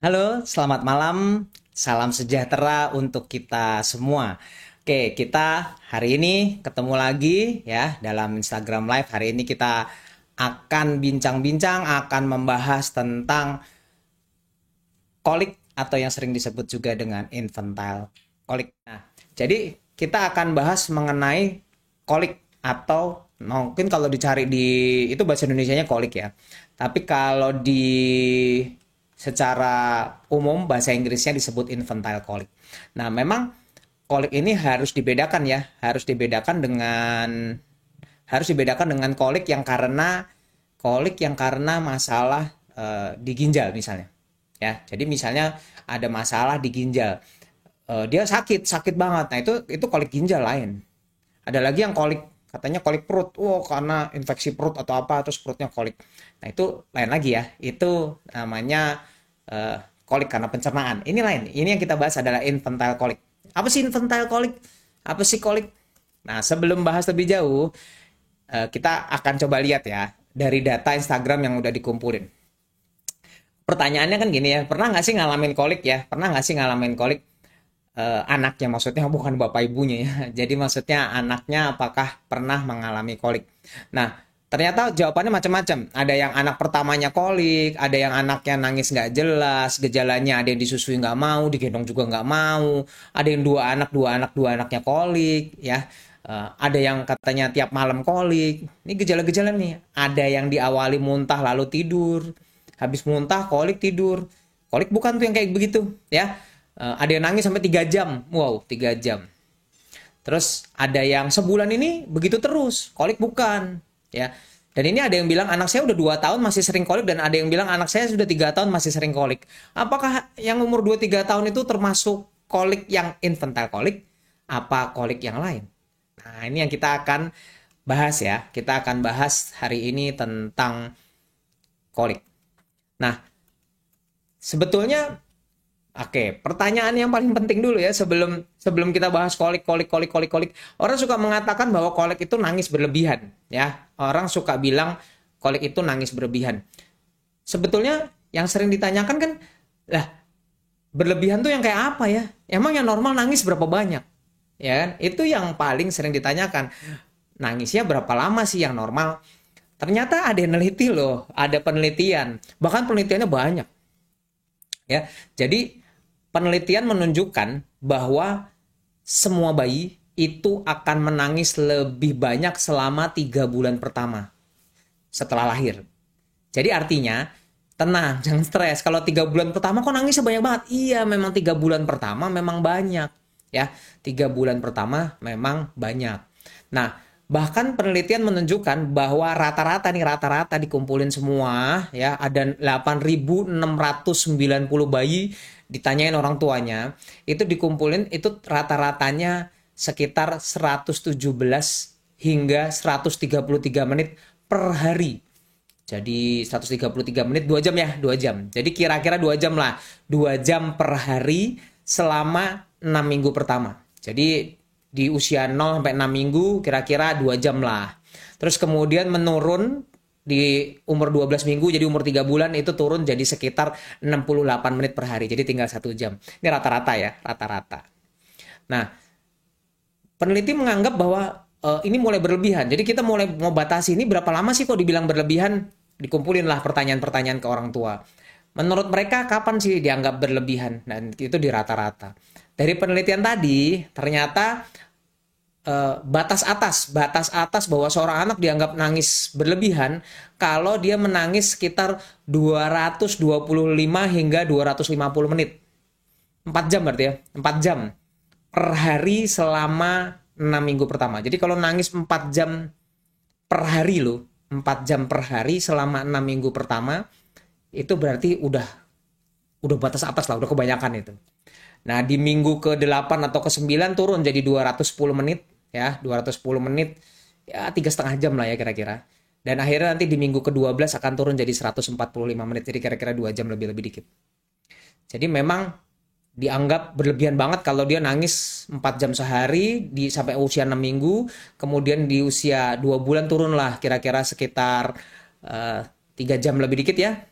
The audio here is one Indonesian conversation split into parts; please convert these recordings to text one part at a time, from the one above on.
Halo, selamat malam. Salam sejahtera untuk kita semua. Oke, kita hari ini ketemu lagi ya dalam Instagram Live. Hari ini kita akan bincang-bincang, akan membahas tentang kolik atau yang sering disebut juga dengan infantile kolik. Nah, jadi kita akan bahas mengenai kolik atau mungkin kalau dicari di itu bahasa Indonesianya kolik ya. Tapi kalau di secara umum bahasa Inggrisnya disebut infantile colic. Nah, memang colic ini harus dibedakan dengan kolik yang karena masalah di ginjal misalnya. Ya, jadi misalnya ada masalah di ginjal, dia sakit sakit banget. Nah, itu kolik ginjal lain. Ada lagi yang kolik katanya kolik perut. Wow, karena infeksi perut atau apa terus perutnya kolik. Nah, itu lain lagi ya. Itu namanya kolik karena pencernaan. Ini lain. Ini yang kita bahas adalah infantile kolik. Apa sih infantile kolik? Apa sih kolik? Nah, sebelum bahas lebih jauh, kita akan coba lihat ya dari data Instagram yang udah dikumpulin. Pertanyaannya kan gini ya, pernah nggak sih ngalamin kolik ya? Pernah nggak sih ngalamin kolik anaknya, maksudnya bukan bapak ibunya ya. Jadi maksudnya anaknya apakah pernah mengalami kolik. Nah, ternyata jawabannya macam-macam. Ada yang anak pertamanya kolik, ada yang anaknya nangis nggak jelas, gejalanya ada yang disusui nggak mau, digendong juga nggak mau, ada yang dua anaknya kolik ya. Ada yang katanya tiap malam kolik. Ini gejala-gejala nih. Ada yang diawali muntah lalu tidur, habis muntah kolik tidur. Kolik bukan tuh yang kayak begitu ya. Ada yang nangis sampai 3 jam. Wow, 3 jam. Terus ada yang sebulan ini begitu terus. Kolik bukan. Ya. Dan ini ada yang bilang anak saya udah 2 tahun masih sering kolik. Dan ada yang bilang anak saya sudah 3 tahun masih sering kolik. Apakah yang umur 2-3 tahun itu termasuk kolik yang infantile kolik? Apa kolik yang lain? Nah, ini yang kita akan bahas ya. Kita akan bahas hari ini tentang kolik. Nah, sebetulnya oke, pertanyaan yang paling penting dulu ya sebelum sebelum kita bahas kolik. Orang suka mengatakan bahwa kolik itu nangis berlebihan, ya. Orang suka bilang kolik itu nangis berlebihan. Sebetulnya yang sering ditanyakan kan, lah berlebihan tuh yang kayak apa ya? Emang yang normal nangis berapa banyak? Ya kan? Itu yang paling sering ditanyakan. Nangisnya berapa lama sih yang normal? Ternyata ada yang neliti loh, ada penelitian. Bahkan penelitiannya banyak. Ya, jadi penelitian menunjukkan bahwa semua bayi itu akan menangis lebih banyak selama 3 bulan pertama setelah lahir. Jadi artinya tenang, jangan stres. Kalau 3 bulan pertama kok nangisnya banyak banget? Iya, memang 3 bulan pertama memang banyak. Ya, 3 bulan pertama memang banyak. Nah, bahkan penelitian menunjukkan bahwa rata-rata dikumpulin semua ya, ada 8.690 bayi ditanyain orang tuanya, itu dikumpulin itu rata-ratanya sekitar 117 hingga 133 menit per hari. Jadi 133 menit 2 jam ya, 2 jam. Jadi kira-kira 2 jam lah. 2 jam per hari selama 6 minggu pertama. Jadi di usia 0 sampai 6 minggu kira-kira 2 jam lah. Terus kemudian menurun di umur 12 minggu jadi umur 3 bulan itu turun jadi sekitar 68 menit per hari. Jadi tinggal 1 jam. Ini rata-rata ya, rata-rata. Nah, peneliti menganggap bahwa ini mulai berlebihan. Jadi kita mulai mau batasi ini berapa lama sih kok dibilang berlebihan? Dikumpulin lah pertanyaan-pertanyaan ke orang tua. Menurut mereka kapan sih dianggap berlebihan? Dan itu di rata-rata. Dari penelitian tadi ternyata batas atas bahwa seorang anak dianggap nangis berlebihan kalau dia menangis sekitar 225 hingga 250 menit. 4 jam berarti ya, 4 jam per hari selama 6 minggu pertama. Jadi kalau nangis 4 jam per hari loh, 4 jam per hari selama 6 minggu pertama, itu berarti udah batas atas lah, udah kebanyakan itu. Nah, di minggu ke-8 atau ke-9 turun jadi 210 menit ya, 210 menit ya 3,5 jam lah ya kira-kira. Dan akhirnya nanti di minggu ke-12 akan turun jadi 145 menit, jadi kira-kira 2 jam lebih-lebih dikit. Jadi memang dianggap berlebihan banget kalau dia nangis 4 jam sehari di sampai usia 6 minggu, kemudian di usia 2 bulan turun lah kira-kira sekitar 3 jam lebih dikit ya.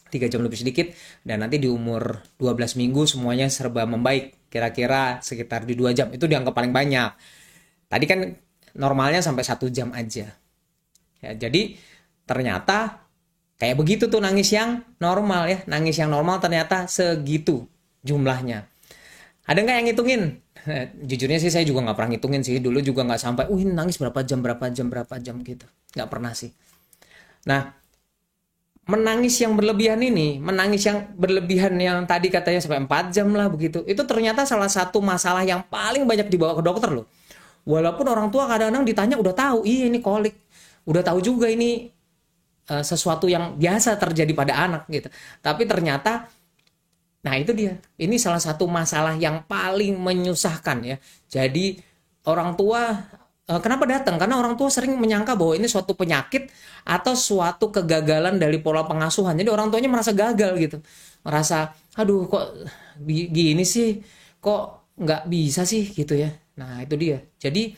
3 jam lebih sedikit, dan nanti di umur 12 minggu semuanya serba membaik, kira-kira sekitar di 2 jam. Itu dianggap paling banyak. Tadi kan normalnya sampai 1 jam aja ya. Jadi ternyata kayak begitu tuh nangis yang normal ya. Nangis yang normal ternyata segitu jumlahnya. Ada nggak yang ngitungin? Jujurnya sih saya juga nggak pernah ngitungin sih. Dulu juga nggak sampai, nangis berapa jam gitu. Nggak pernah sih. Nah, menangis yang berlebihan ini, menangis yang berlebihan yang tadi katanya sampai 4 jam lah begitu, itu ternyata salah satu masalah yang paling banyak dibawa ke dokter loh. Walaupun orang tua kadang-kadang ditanya udah tahu, iya ini kolik, udah tahu juga ini sesuatu yang biasa terjadi pada anak gitu. Tapi ternyata, nah itu dia, ini salah satu masalah yang paling menyusahkan ya. Jadi orang tua kenapa datang? Karena orang tua sering menyangka bahwa ini suatu penyakit atau suatu kegagalan dari pola pengasuhan. Jadi orang tuanya merasa gagal gitu. Merasa, aduh kok gini sih, kok nggak bisa sih gitu ya. Nah itu dia. Jadi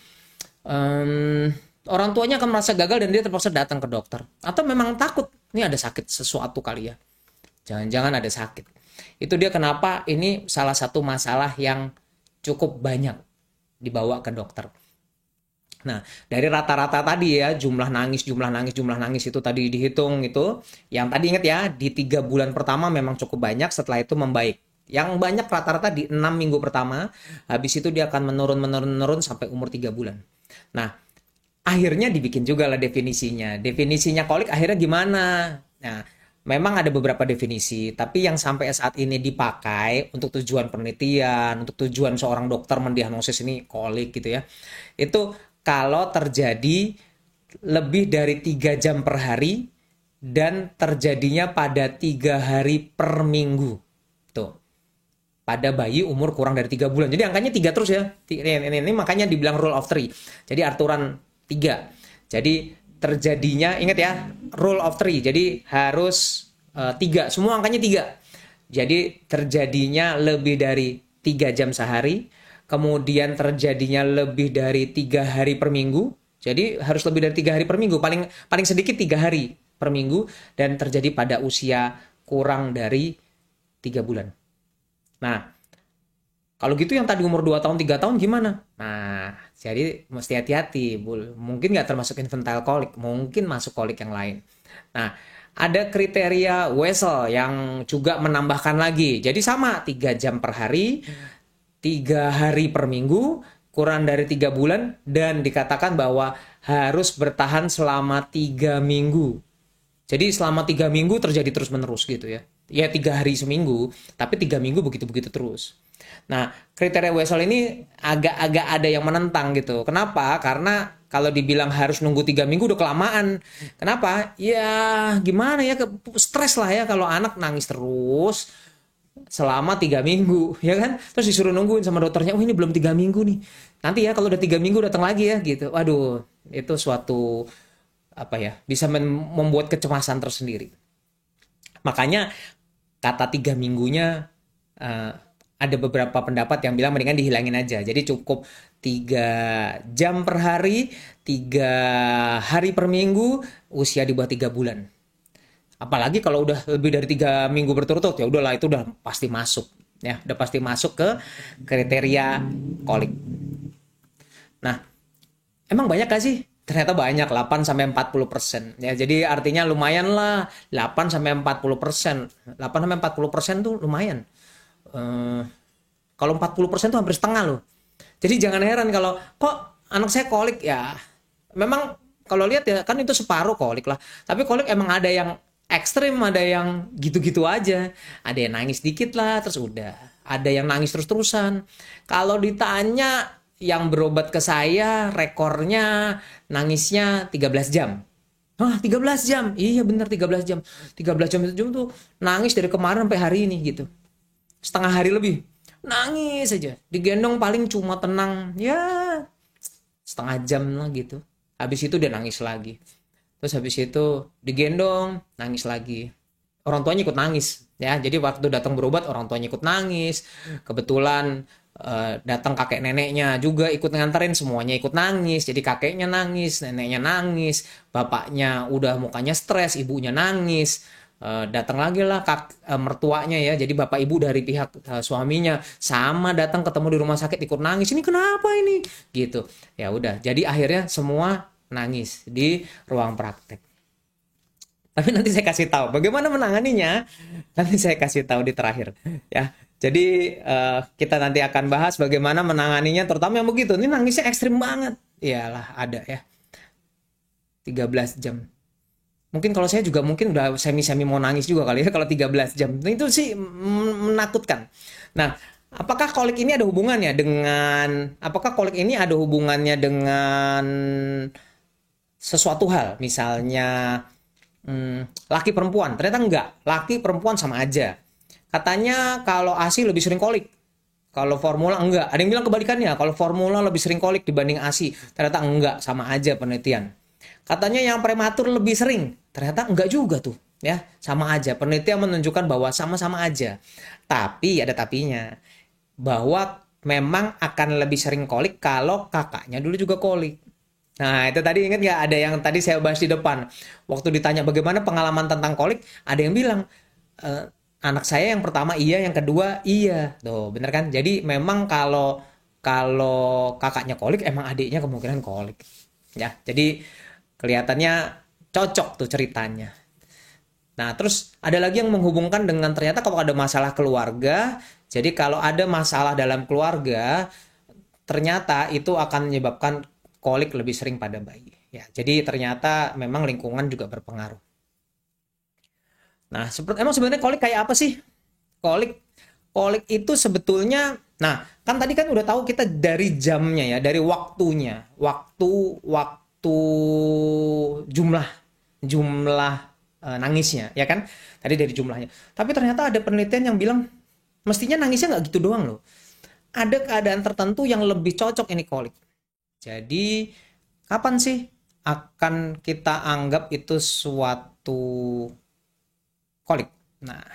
orang tuanya akan merasa gagal dan dia terpaksa datang ke dokter. Atau memang takut, ini ada sakit sesuatu kali ya. Jangan-jangan ada sakit. Itu dia kenapa ini salah satu masalah yang cukup banyak dibawa ke dokter. Nah, dari rata-rata tadi ya, jumlah nangis itu tadi dihitung itu, yang tadi ingat ya, di 3 bulan pertama memang cukup banyak, setelah itu membaik. Yang banyak rata-rata di 6 minggu pertama, habis itu dia akan menurun sampai umur 3 bulan. Nah, akhirnya dibikin juga lah definisinya. Definisinya kolik akhirnya gimana? Nah, memang ada beberapa definisi, tapi yang sampai saat ini dipakai untuk tujuan penelitian, untuk tujuan seorang dokter mendiagnosis ini kolik gitu ya, itu kalau terjadi lebih dari 3 jam per hari dan terjadinya pada 3 hari per minggu. Tuh. Pada bayi umur kurang dari 3 bulan. Jadi angkanya 3 terus ya. Ini makanya dibilang rule of 3. Jadi aturan 3. Jadi terjadinya, ingat ya, rule of 3. Jadi harus 3. Semua angkanya 3. Jadi terjadinya lebih dari 3 jam sehari. Kemudian terjadinya lebih dari 3 hari per minggu. Jadi harus lebih dari 3 hari per minggu. Paling sedikit 3 hari per minggu. Dan terjadi pada usia kurang dari 3 bulan. Nah, kalau gitu yang tadi umur 2 tahun, 3 tahun gimana? Nah, jadi mesti hati-hati. Mungkin nggak termasuk infantile kolik. Mungkin masuk kolik yang lain. Nah, ada kriteria Wessel yang juga menambahkan lagi. Jadi sama, 3 jam per hari, 3 hari per minggu, kurang dari 3 bulan, dan dikatakan bahwa harus bertahan selama 3 minggu. Jadi selama 3 minggu terjadi terus-menerus gitu ya. Ya 3 hari seminggu, tapi 3 minggu begitu-begitu terus. Nah, kriteria Wessel ini agak-agak ada yang menentang gitu. Kenapa? Karena kalau dibilang harus nunggu 3 minggu udah kelamaan. Kenapa? Ya gimana ya, stres lah ya kalau anak nangis terus selama 3 minggu, ya kan? Terus disuruh nungguin sama dokternya, ini belum 3 minggu nih. Nanti ya kalau udah 3 minggu datang lagi ya gitu. Waduh, itu suatu bisa membuat kecemasan tersendiri. Makanya kata 3 minggunya ada beberapa pendapat yang bilang mendingan dihilangin aja. Jadi cukup 3 jam per hari, 3 hari per minggu, usia di bawah 3 bulan. Apalagi kalau udah lebih dari 3 minggu berturut-turut, ya udahlah itu udah pasti masuk. Ya, udah pasti masuk ke kriteria kolik. Nah, emang banyak gak sih? Ternyata banyak, 8-40%. Ya, jadi artinya lumayan lah, 8-40%. 8-40% tuh lumayan. Kalau 40% tuh hampir setengah loh. Jadi jangan heran kalau, kok anak saya kolik ya. Memang kalau lihat ya, kan itu separuh kolik lah. Tapi kolik emang ada yang ekstrim, ada yang gitu-gitu aja. Ada yang nangis dikit lah, terus udah. Ada yang nangis terus-terusan. Kalau ditanya yang berobat ke saya, rekornya nangisnya 13 jam. Hah, 13 jam? Iya bener 13 jam. 13 jam itu tuh nangis dari kemarin sampai hari ini gitu. Setengah hari lebih. Nangis aja. Digendong paling cuma tenang. Ya, setengah jam lah gitu. Habis itu dia nangis lagi. Terus habis itu digendong, nangis lagi. Orang tuanya ikut nangis. Ya, jadi waktu datang berobat orang tuanya ikut nangis. Kebetulan datang kakek neneknya juga ikut nganterin, semuanya ikut nangis. Jadi kakeknya nangis, neneknya nangis, bapaknya udah mukanya stres, ibunya nangis. Datang lagi lah mertuanya ya, jadi bapak ibu dari pihak suaminya sama datang ketemu di rumah sakit ikut nangis, ini kenapa ini gitu. Ya udah, jadi akhirnya semua nangis di ruang praktek. Tapi nanti saya kasih tahu bagaimana menanganinya. Nanti saya kasih tahu di terakhir ya. Jadi kita nanti akan bahas bagaimana menanganinya, terutama yang begitu. Ini nangisnya ekstrim banget. Iyalah ada ya. 13 jam. Mungkin kalau saya juga mungkin udah semi-semi mau nangis juga kali ya kalau 13 jam. Itu sih menakutkan. Nah, apakah kolik ini ada hubungannya dengan sesuatu hal? Misalnya laki perempuan, ternyata enggak, laki perempuan sama aja. Katanya kalau ASI lebih sering kolik, kalau formula enggak. Ada yang bilang kebalikannya, kalau formula lebih sering kolik dibanding ASI, ternyata enggak, sama aja penelitian. Katanya yang prematur lebih sering, ternyata enggak juga tuh ya, sama aja, penelitian menunjukkan bahwa sama-sama aja. Tapi ada tapinya, bahwa memang akan lebih sering kolik kalau kakaknya dulu juga kolik. Nah, itu tadi ingat nggak ada yang tadi saya bahas di depan. Waktu ditanya bagaimana pengalaman tentang kolik, ada yang bilang, "Eh, anak saya yang pertama iya, yang kedua iya." Tuh, bener kan? Jadi memang kalau kalau kakaknya kolik, emang adiknya kemungkinan kolik. Ya, jadi kelihatannya cocok tuh ceritanya. Nah, terus ada lagi yang menghubungkan dengan ternyata kalau ada masalah keluarga, jadi kalau ada masalah dalam keluarga, ternyata itu akan menyebabkan kolik lebih sering pada bayi. Ya, jadi ternyata memang lingkungan juga berpengaruh. Nah, emang sebenarnya kolik kayak apa sih? Kolik kolik itu sebetulnya, nah kan tadi kan udah tahu kita dari jamnya ya, dari waktunya, waktu jumlah jumlah nangisnya, ya kan? Tadi dari jumlahnya. Tapi ternyata ada penelitian yang bilang mestinya nangisnya nggak gitu doang loh. Ada keadaan tertentu yang lebih cocok ini kolik. Jadi, kapan sih akan kita anggap itu suatu kolik? Nah,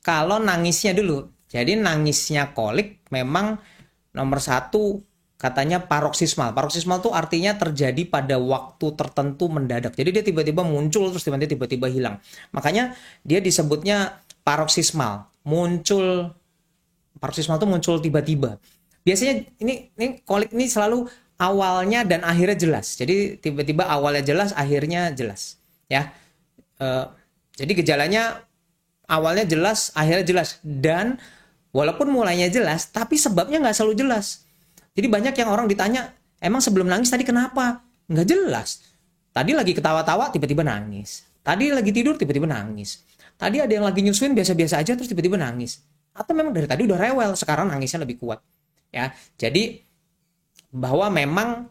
kalau nangisnya dulu. Jadi nangisnya kolik memang nomor satu katanya paroksismal. Paroksismal itu artinya terjadi pada waktu tertentu mendadak. Jadi dia tiba-tiba muncul terus tiba-tiba hilang. Makanya dia disebutnya paroksismal. Paroksismal itu muncul tiba-tiba. Biasanya ini kolik ini selalu awalnya dan akhirnya jelas. Jadi tiba-tiba awalnya jelas, akhirnya jelas. Ya, jadi gejalanya awalnya jelas, akhirnya jelas. Dan walaupun mulainya jelas, tapi sebabnya nggak selalu jelas. Jadi banyak yang orang ditanya, emang sebelum nangis tadi kenapa? Nggak jelas. Tadi lagi ketawa-tawa, tiba-tiba nangis. Tadi lagi tidur, tiba-tiba nangis. Tadi ada yang lagi nyusuin biasa-biasa aja, terus tiba-tiba nangis. Atau memang dari tadi udah rewel, sekarang nangisnya lebih kuat. Ya, jadi bahwa memang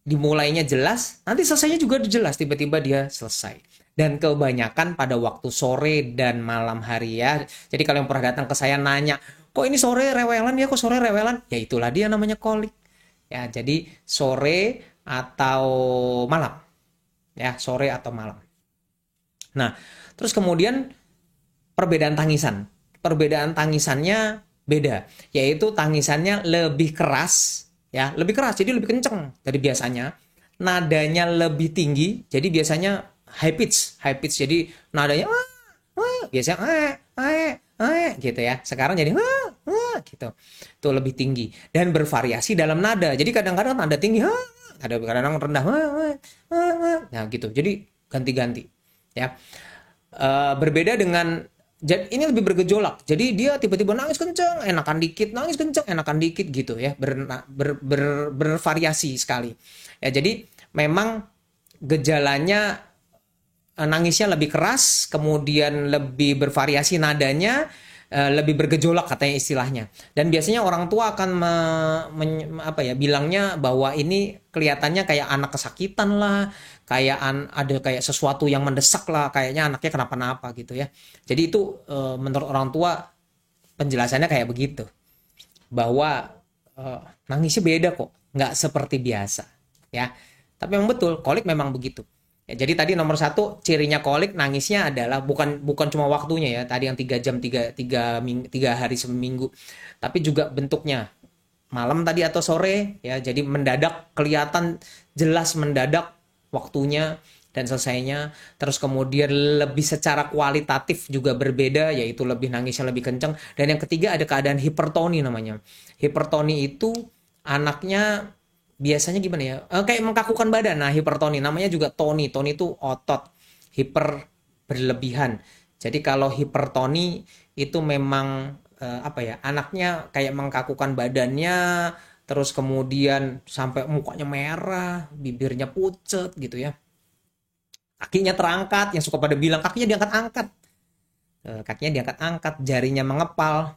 dimulainya jelas, nanti selesainya juga jelas, tiba-tiba dia selesai. Dan kebanyakan pada waktu sore dan malam hari ya. Jadi kalau yang pernah datang ke saya nanya, kok ini sore rewelan ya, kok sore rewelan? Ya itulah dia namanya kolik. Ya, jadi sore atau malam. Ya, sore atau malam. Nah, terus kemudian perbedaan tangisan. Perbedaan tangisannya beda, yaitu tangisannya lebih keras, ya, lebih keras, jadi lebih kenceng dari biasanya. Nadanya lebih tinggi, jadi biasanya high pitch, jadi nadanya biasanya gitu ya. Sekarang jadi gitu, itu lebih tinggi dan bervariasi dalam nada. Jadi kadang-kadang nada tinggi, kadang-kadang rendah, nah gitu. Jadi ganti-ganti, ya. Berbeda dengan ini lebih bergejolak. Jadi dia tiba-tiba nangis kenceng, enakan dikit, nangis kenceng, enakan dikit gitu ya. Bervariasi sekali. Ya, jadi memang gejalanya nangisnya lebih keras, kemudian lebih bervariasi nadanya, lebih bergejolak katanya istilahnya. Dan biasanya orang tua akan bilangnya bahwa ini kelihatannya kayak anak kesakitan lah, kayak ada kayak sesuatu yang mendesak lah, kayaknya anaknya kenapa-napa gitu ya. Jadi itu menurut orang tua penjelasannya kayak begitu, bahwa nangisnya beda kok, nggak seperti biasa ya. Tapi memang betul, kolik memang begitu. Ya, jadi tadi nomor satu cirinya kolik nangisnya adalah bukan cuma waktunya ya, tadi yang 3 jam, 3 hari seminggu, tapi juga bentuknya malam tadi atau sore ya, jadi mendadak kelihatan jelas mendadak waktunya, dan selesainya. Terus kemudian lebih secara kualitatif juga berbeda, yaitu lebih nangisnya lebih kencang. Dan yang ketiga ada keadaan hipertoni namanya. Hipertoni itu anaknya biasanya gimana ya? Kayak mengkakukan badan. Nah, hipertoni namanya juga toni. Toni itu otot. Hiper berlebihan. Jadi kalau hipertoni itu memang apa ya? Anaknya kayak mengkakukan badannya, terus kemudian sampai mukanya merah, bibirnya pucet gitu ya. Kakinya terangkat, yang suka pada bilang kakinya diangkat-angkat. Kakinya diangkat-angkat, jarinya mengepal.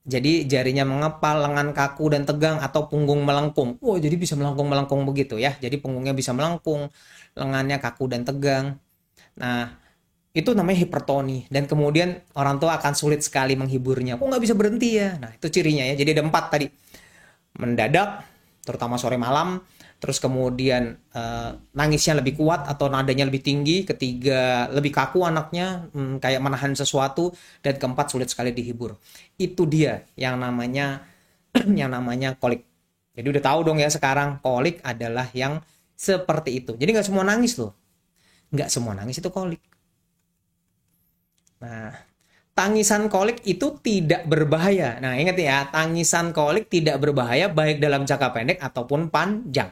Jadi jarinya mengepal, lengan kaku dan tegang atau punggung melengkung. Oh, jadi bisa melengkung-melengkung begitu ya. Jadi punggungnya bisa melengkung, lengannya kaku dan tegang. Nah, itu namanya hipertoni. Dan kemudian orang tua akan sulit sekali menghiburnya. Kok nggak bisa berhenti ya? Nah, itu cirinya ya. Jadi ada 4 tadi. Mendadak, terutama sore malam. Terus kemudian nangisnya lebih kuat atau nadanya lebih tinggi. Ketiga, lebih kaku anaknya, kayak menahan sesuatu. Dan keempat, sulit sekali dihibur. Itu dia yang namanya yang namanya kolik. Jadi udah tahu dong ya sekarang, kolik adalah yang seperti itu. Jadi nggak semua nangis loh. Nggak semua nangis itu kolik. Nah, tangisan kolik itu tidak berbahaya. Nah, ingat ya, tangisan kolik tidak berbahaya baik dalam jangka pendek ataupun panjang.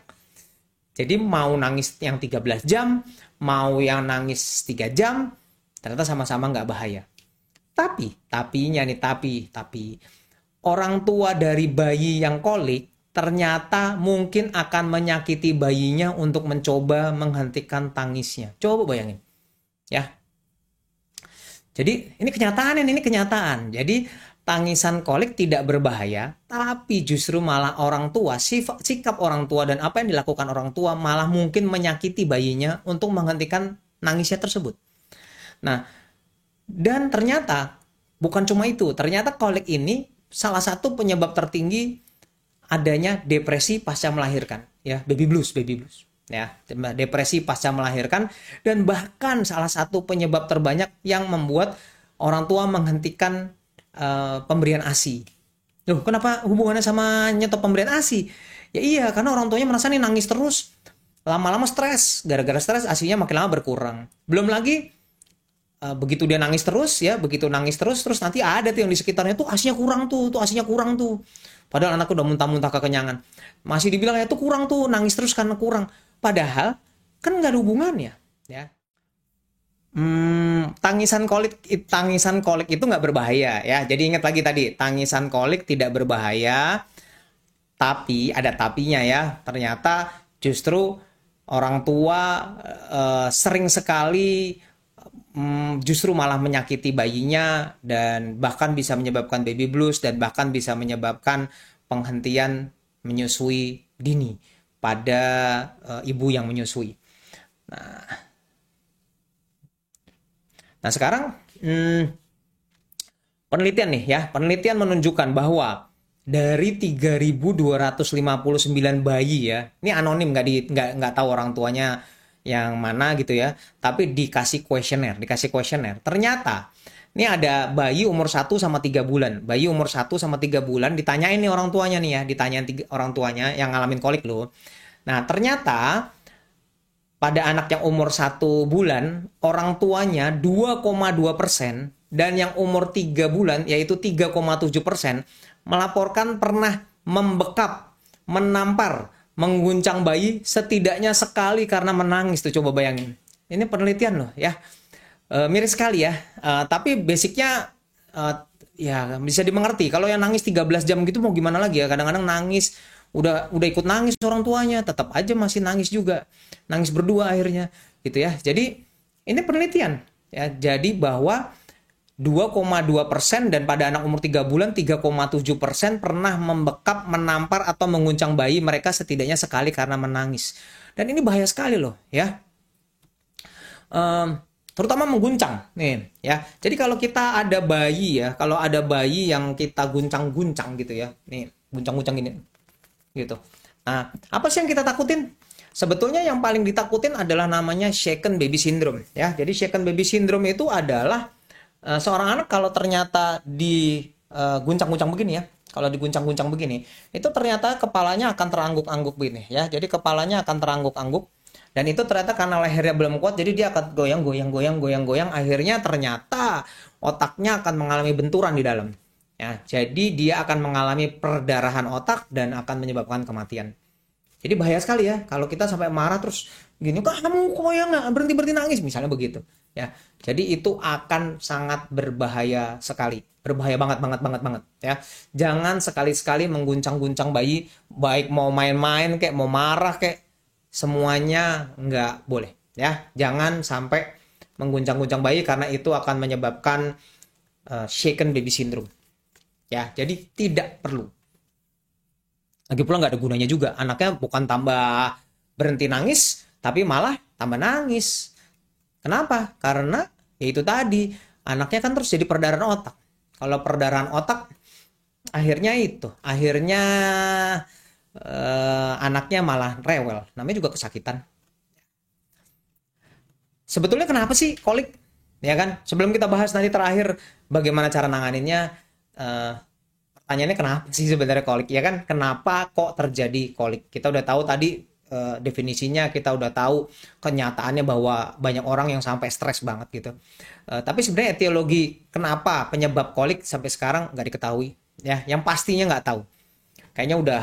Jadi mau nangis yang 13 jam, mau yang nangis 3 jam, ternyata sama-sama nggak bahaya. Tapi, orang tua dari bayi yang kolik ternyata mungkin akan menyakiti bayinya untuk mencoba menghentikan tangisnya. Coba bayangin. Ya. Jadi ini kenyataan. Jadi tangisan kolik tidak berbahaya, tapi justru malah orang tua, sikap orang tua dan apa yang dilakukan orang tua malah mungkin menyakiti bayinya untuk menghentikan nangisnya tersebut. Nah, dan ternyata bukan cuma itu, ternyata kolik ini salah satu penyebab tertinggi adanya depresi pasca melahirkan, ya, baby blues, ya, depresi pasca melahirkan, dan bahkan salah satu penyebab terbanyak yang membuat orang tua menghentikan pemberian ASI. Loh, kenapa hubungannya sama nyetop pemberian ASI? Ya iya, karena orang tuanya merasa nih nangis terus, lama-lama stres, gara-gara stres ASInya makin lama berkurang. Belum lagi begitu dia nangis terus ya, terus nanti ada tuh yang di sekitarnya tuh ASInya kurang tuh. Padahal anakku udah muntah-muntah kekenyangan. Masih dibilang ya tuh kurang tuh, nangis terus karena kurang. Padahal kan nggak ada hubungannya, ya. Tangisan kolik itu nggak berbahaya ya. Jadi ingat lagi tadi, tangisan kolik tidak berbahaya, tapi ada tapinya ya. Ternyata justru orang tua sering sekali justru malah menyakiti bayinya dan bahkan bisa menyebabkan baby blues dan bahkan bisa menyebabkan penghentian menyusui dini pada ibu yang menyusui. Nah sekarang penelitian menunjukkan bahwa dari 3.259 bayi ya, ini anonim, nggak tahu orang tuanya yang mana gitu ya, tapi dikasih kuesioner. Ternyata ini ada bayi umur 1 sama 3 bulan. Bayi umur 1 sama 3 bulan ditanyain nih orang tuanya nih ya, orang tuanya yang ngalamin kolik loh. Nah, ternyata pada anak yang umur 1 bulan, orang tuanya 2,2% dan yang umur 3 bulan yaitu 3,7% melaporkan pernah membekap, menampar, mengguncang bayi setidaknya sekali karena menangis tuh, coba bayangin. Ini penelitian loh ya. Miris sekali ya. Tapi basicnya ya bisa dimengerti. Kalau yang nangis 13 jam gitu mau gimana lagi ya? Kadang-kadang nangis udah ikut nangis orang tuanya, tetap aja masih nangis juga. Nangis berdua akhirnya gitu ya. Jadi ini penelitian ya. Jadi bahwa 2,2% dan pada anak umur 3 bulan 3,7% pernah membekap, menampar atau menguncang bayi mereka setidaknya sekali karena menangis. Dan ini bahaya sekali loh ya. Terutama mengguncang nih ya. Jadi kalau kita ada bayi ya, kalau ada bayi yang kita guncang-guncang gitu ya. Nih, guncang-guncang gini. Gitu. Nah, apa sih yang kita takutin? Sebetulnya yang paling ditakutin adalah namanya shaken baby syndrome ya. Jadi shaken baby syndrome itu adalah seorang anak kalau ternyata di guncang-guncang begini ya, kalau diguncang-guncang begini, itu ternyata kepalanya akan terangguk-angguk begini ya. Jadi kepalanya akan terangguk-angguk dan itu ternyata karena lehernya belum kuat, jadi dia akan goyang-goyang, akhirnya ternyata otaknya akan mengalami benturan di dalam. Ya, jadi dia akan mengalami perdarahan otak dan akan menyebabkan kematian. Jadi bahaya sekali ya kalau kita sampai marah terus gini, kok kamu koyak nggak berhenti berhenti nangis misalnya begitu ya. Jadi itu akan sangat berbahaya sekali, berbahaya banget banget banget banget ya. Jangan sekali-sekali mengguncang-guncang bayi, baik mau main-main kayak mau marah kayak semuanya nggak boleh ya. Jangan sampai mengguncang-guncang bayi karena itu akan menyebabkan shaken baby syndrome ya. Jadi tidak perlu. Lagi pula nggak ada gunanya juga. Anaknya bukan tambah berhenti nangis, tapi malah tambah nangis. Kenapa? Karena ya itu tadi, anaknya kan terus jadi perdarahan otak. Kalau perdarahan otak, akhirnya anaknya malah rewel. Namanya juga kesakitan. Sebetulnya kenapa sih kolik? Ya kan? Sebelum kita bahas nanti terakhir bagaimana cara nanganinnya, eh, pertanyaannya kenapa sih sebenarnya kolik? Ya kan? Kenapa kok terjadi kolik? Kita udah tahu tadi definisinya, kita udah tahu kenyataannya bahwa banyak orang yang sampai stres banget gitu. Tapi sebenarnya etiologi kenapa penyebab kolik sampai sekarang nggak diketahui. Ya, yang pastinya nggak tahu. Kayaknya udah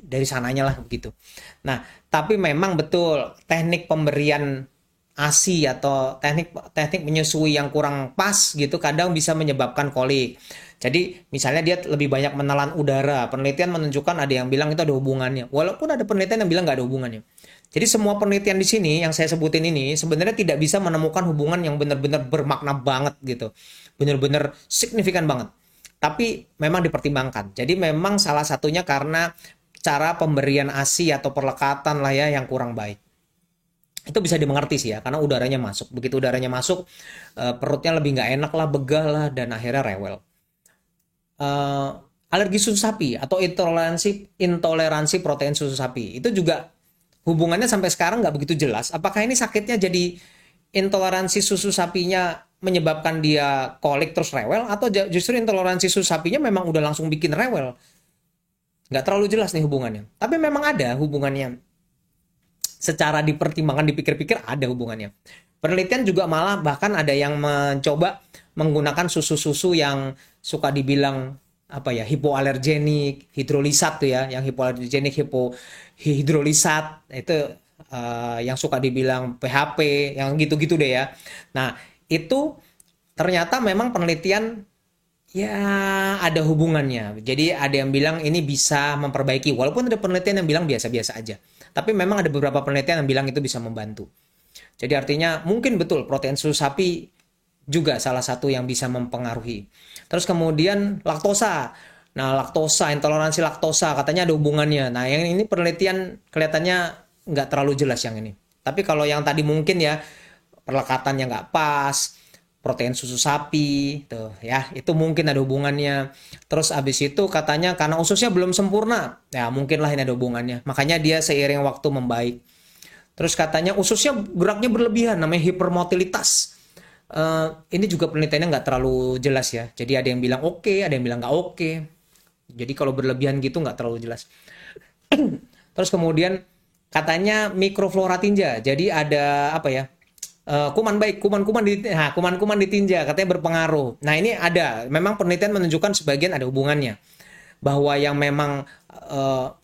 dari sananya lah begitu. Nah, tapi memang betul teknik pemberian ASI atau teknik teknik menyusui yang kurang pas gitu kadang bisa menyebabkan kolik. Jadi misalnya dia lebih banyak menelan udara. Penelitian menunjukkan ada yang bilang itu ada hubungannya. Walaupun ada penelitian yang bilang nggak ada hubungannya. Jadi semua penelitian di sini yang saya sebutin ini sebenarnya tidak bisa menemukan hubungan yang benar-benar bermakna banget gitu. Benar-benar signifikan banget. Tapi memang dipertimbangkan. Jadi memang salah satunya karena cara pemberian ASI atau perlekatan lah ya yang kurang baik. Itu bisa dimengerti sih ya, karena udaranya masuk. Begitu udaranya masuk, perutnya lebih nggak enak lah, begah lah, dan akhirnya rewel. Eh, Alergi susu sapi atau intoleransi intoleransi protein susu sapi itu juga hubungannya sampai sekarang nggak begitu jelas. Apakah ini sakitnya jadi intoleransi susu sapinya menyebabkan dia kolik terus rewel atau justru intoleransi susu sapinya memang udah langsung bikin rewel? Nggak terlalu jelas nih hubungannya. Tapi memang ada hubungannya. Secara dipertimbangkan dipikir-pikir ada hubungannya. Penelitian juga malah bahkan ada yang mencoba menggunakan susu-susu yang suka dibilang apa ya hipoalergenik, hidrolisat tuh ya, yang hipoalergenik, hidrolisat itu yang suka dibilang PHP, yang gitu-gitu deh ya. Nah, itu ternyata memang penelitian ya ada hubungannya. Jadi ada yang bilang ini bisa memperbaiki, walaupun ada penelitian yang bilang biasa-biasa aja. Tapi memang ada beberapa penelitian yang bilang itu bisa membantu. Jadi artinya mungkin betul protein susu sapi juga salah satu yang bisa mempengaruhi. Terus kemudian laktosa. Nah, laktosa, intoleransi laktosa katanya ada hubungannya. Nah, yang ini penelitian kelihatannya nggak terlalu jelas yang ini. Tapi kalau yang tadi mungkin ya perlekatannya nggak pas, protein susu sapi, tuh ya, itu mungkin ada hubungannya. Terus abis itu katanya karena ususnya belum sempurna, ya mungkinlah ini ada hubungannya. Makanya dia seiring waktu membaik. Terus katanya ususnya geraknya berlebihan, namanya hipermotilitas. Ini juga penelitiannya nggak terlalu jelas ya. Jadi ada yang bilang oke, ada yang bilang nggak oke. Jadi kalau berlebihan gitu nggak terlalu jelas. Terus kemudian katanya mikroflora tinja. Jadi ada apa ya? Kuman baik, kuman-kuman ditinja katanya berpengaruh. Nah, ini ada. Memang penelitian menunjukkan sebagian ada hubungannya. Bahwa yang memang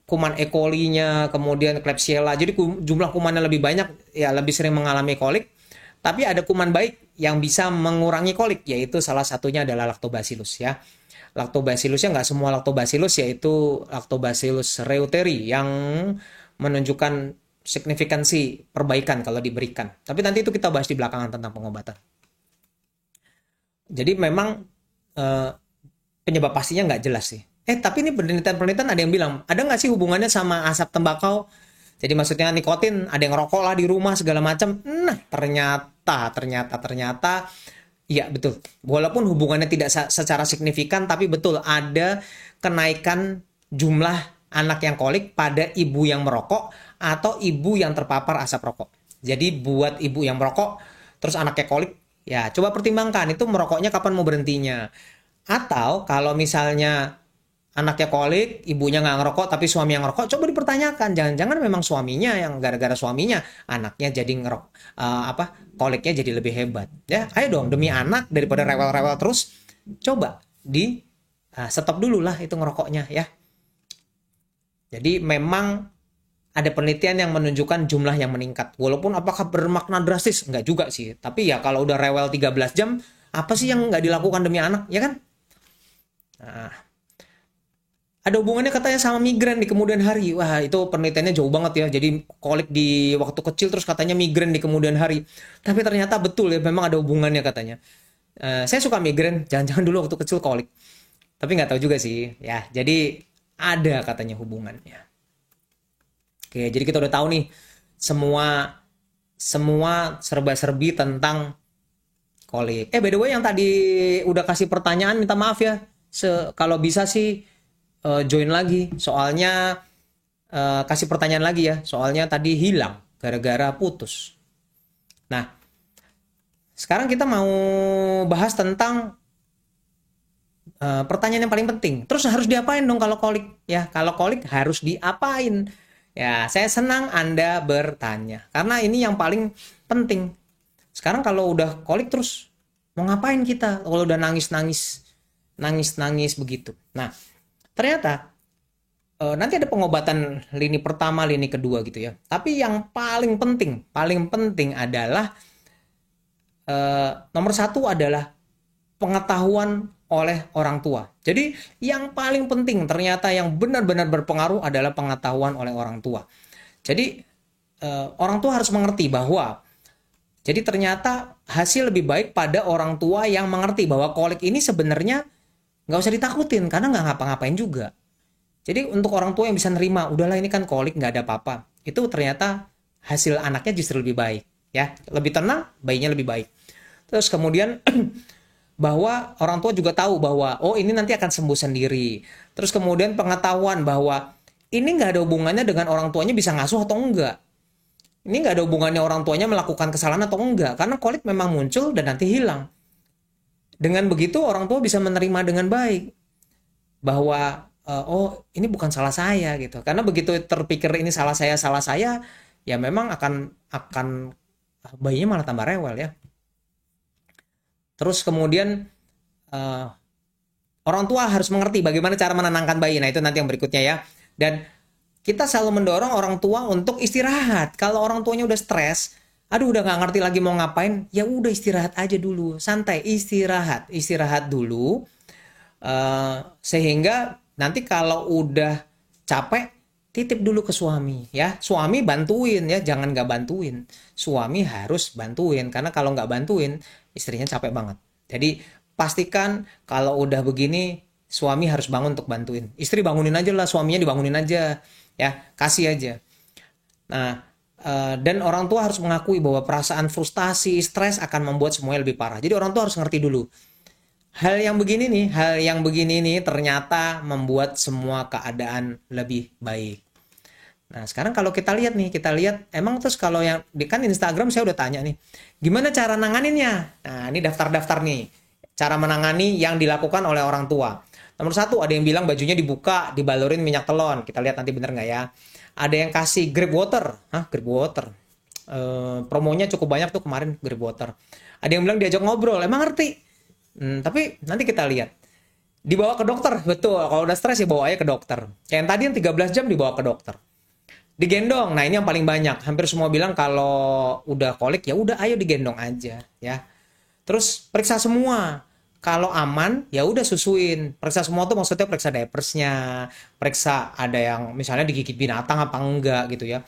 kuman E. coli-nya, kemudian Klebsiella. Jadi jumlah kumannya lebih banyak, ya lebih sering mengalami kolik. Tapi ada kuman baik yang bisa mengurangi kolik, yaitu salah satunya adalah Lactobacillus ya. Lactobacillusnya nggak semua Lactobacillus, yaitu Lactobacillus reuteri yang menunjukkan signifikansi perbaikan kalau diberikan. Tapi nanti itu kita bahas di belakangan tentang pengobatan. Jadi memang eh, penyebab pastinya nggak jelas sih. Tapi ini penelitian-penelitian ada yang bilang, ada nggak sih hubungannya sama asap tembakau? Jadi maksudnya nikotin, ada yang rokok lah di rumah segala macam. Nah, ternyata, iya betul. Walaupun hubungannya tidak secara signifikan, tapi betul ada kenaikan jumlah anak yang kolik pada ibu yang merokok atau ibu yang terpapar asap rokok. Jadi buat ibu yang merokok, terus anaknya kolik, ya coba pertimbangkan itu merokoknya kapan mau berhentinya. Atau kalau misalnya anaknya kolik, ibunya nggak ngerokok, tapi suami yang ngerokok, coba dipertanyakan. Jangan-jangan memang suaminya yang gara-gara suaminya, anaknya jadi koliknya jadi lebih hebat. Ya, ayo dong, demi anak, daripada rewel-rewel terus, coba stop dulu lah itu ngerokoknya ya. Jadi memang ada penelitian yang menunjukkan jumlah yang meningkat. Walaupun apakah bermakna drastis? Enggak juga sih. Tapi ya kalau udah rewel 13 jam, apa sih yang nggak dilakukan demi anak, ya kan? Nah, ada hubungannya katanya sama migrain di kemudian hari. Wah, itu penelitiannya jauh banget ya. Jadi kolik di waktu kecil terus katanya migrain di kemudian hari. Tapi ternyata betul ya, memang ada hubungannya katanya. Saya suka migrain, jangan-jangan dulu waktu kecil kolik. Tapi nggak tahu juga sih. Ya, jadi ada katanya hubungannya. Oke, jadi kita udah tahu nih semua serba-serbi tentang kolik. By the way, yang tadi udah kasih pertanyaan, minta maaf ya. Kalau bisa sih join lagi. Soalnya kasih pertanyaan lagi ya. Soalnya tadi hilang gara-gara putus. Nah, sekarang kita mau bahas tentang pertanyaan yang paling penting. Terus harus diapain dong kalau kolik? Ya, kalau kolik harus diapain? Ya, saya senang Anda bertanya. Karena ini yang paling penting. Sekarang kalau udah kolik terus mau ngapain kita? Kalau udah nangis begitu. Nah, ternyata nanti ada pengobatan lini pertama, lini kedua gitu ya. Tapi yang paling penting adalah nomor satu adalah pengetahuan oleh orang tua. Jadi yang paling penting ternyata yang benar-benar berpengaruh adalah pengetahuan oleh orang tua. Jadi orang tua harus mengerti bahwa jadi ternyata hasil lebih baik pada orang tua yang mengerti bahwa kolik ini sebenarnya nggak usah ditakutin karena nggak ngapa-ngapain juga. Jadi untuk orang tua yang bisa nerima, udahlah ini kan kolik nggak ada apa-apa. Itu ternyata hasil anaknya justru lebih baik, ya lebih tenang, bayinya lebih baik. Terus kemudian bahwa orang tua juga tahu bahwa oh ini nanti akan sembuh sendiri. Terus kemudian pengetahuan bahwa ini nggak ada hubungannya dengan orang tuanya bisa ngasuh atau enggak. Ini nggak ada hubungannya orang tuanya melakukan kesalahan atau enggak. Karena kolik memang muncul dan nanti hilang. Dengan begitu orang tua bisa menerima dengan baik. Bahwa oh ini bukan salah saya gitu. Karena begitu terpikir ini salah saya, ya memang akan bayinya malah tambah rewel ya. Terus kemudian orang tua harus mengerti bagaimana cara menenangkan bayi. Nah itu nanti yang berikutnya ya. Dan kita selalu mendorong orang tua untuk istirahat. Kalau orang tuanya udah stres, aduh udah nggak ngerti lagi mau ngapain, ya udah istirahat aja dulu, santai, istirahat dulu. Sehingga nanti kalau udah capek, titip dulu ke suami ya. Suami bantuin ya, jangan nggak bantuin. Suami harus bantuin karena kalau nggak bantuin istrinya capek banget. Jadi pastikan kalau udah begini suami harus bangun untuk bantuin. Istri bangunin aja lah, suaminya dibangunin aja ya, kasih aja. Nah, dan orang tua harus mengakui bahwa perasaan frustasi, stres akan membuat semuanya lebih parah. Jadi orang tua harus ngerti dulu. Hal yang begini nih ternyata membuat semua keadaan lebih baik. Nah, sekarang kalau kita lihat emang terus kalau yang kan Instagram saya udah tanya nih, gimana cara nanganinnya? Nah, ini daftar-daftar nih, cara menangani yang dilakukan oleh orang tua. Nomor satu, ada yang bilang bajunya dibuka, dibalurin minyak telon. Kita lihat nanti bener nggak ya? Ada yang kasih grip water. Grip water. Promonya cukup banyak tuh kemarin grip water. Ada yang bilang diajak ngobrol, emang ngerti? Tapi nanti kita lihat. Dibawa ke dokter, betul. Kalau udah stres ya bawa aja ke dokter. Kayak yang tadi yang 13 jam dibawa ke dokter. Digendong, nah ini yang paling banyak. Hampir semua bilang kalau udah kolik ya udah ayo digendong aja ya. Terus periksa semua. Kalau aman ya udah susuin. Periksa semua tuh maksudnya periksa diapersnya, periksa ada yang misalnya digigit binatang apa enggak gitu ya.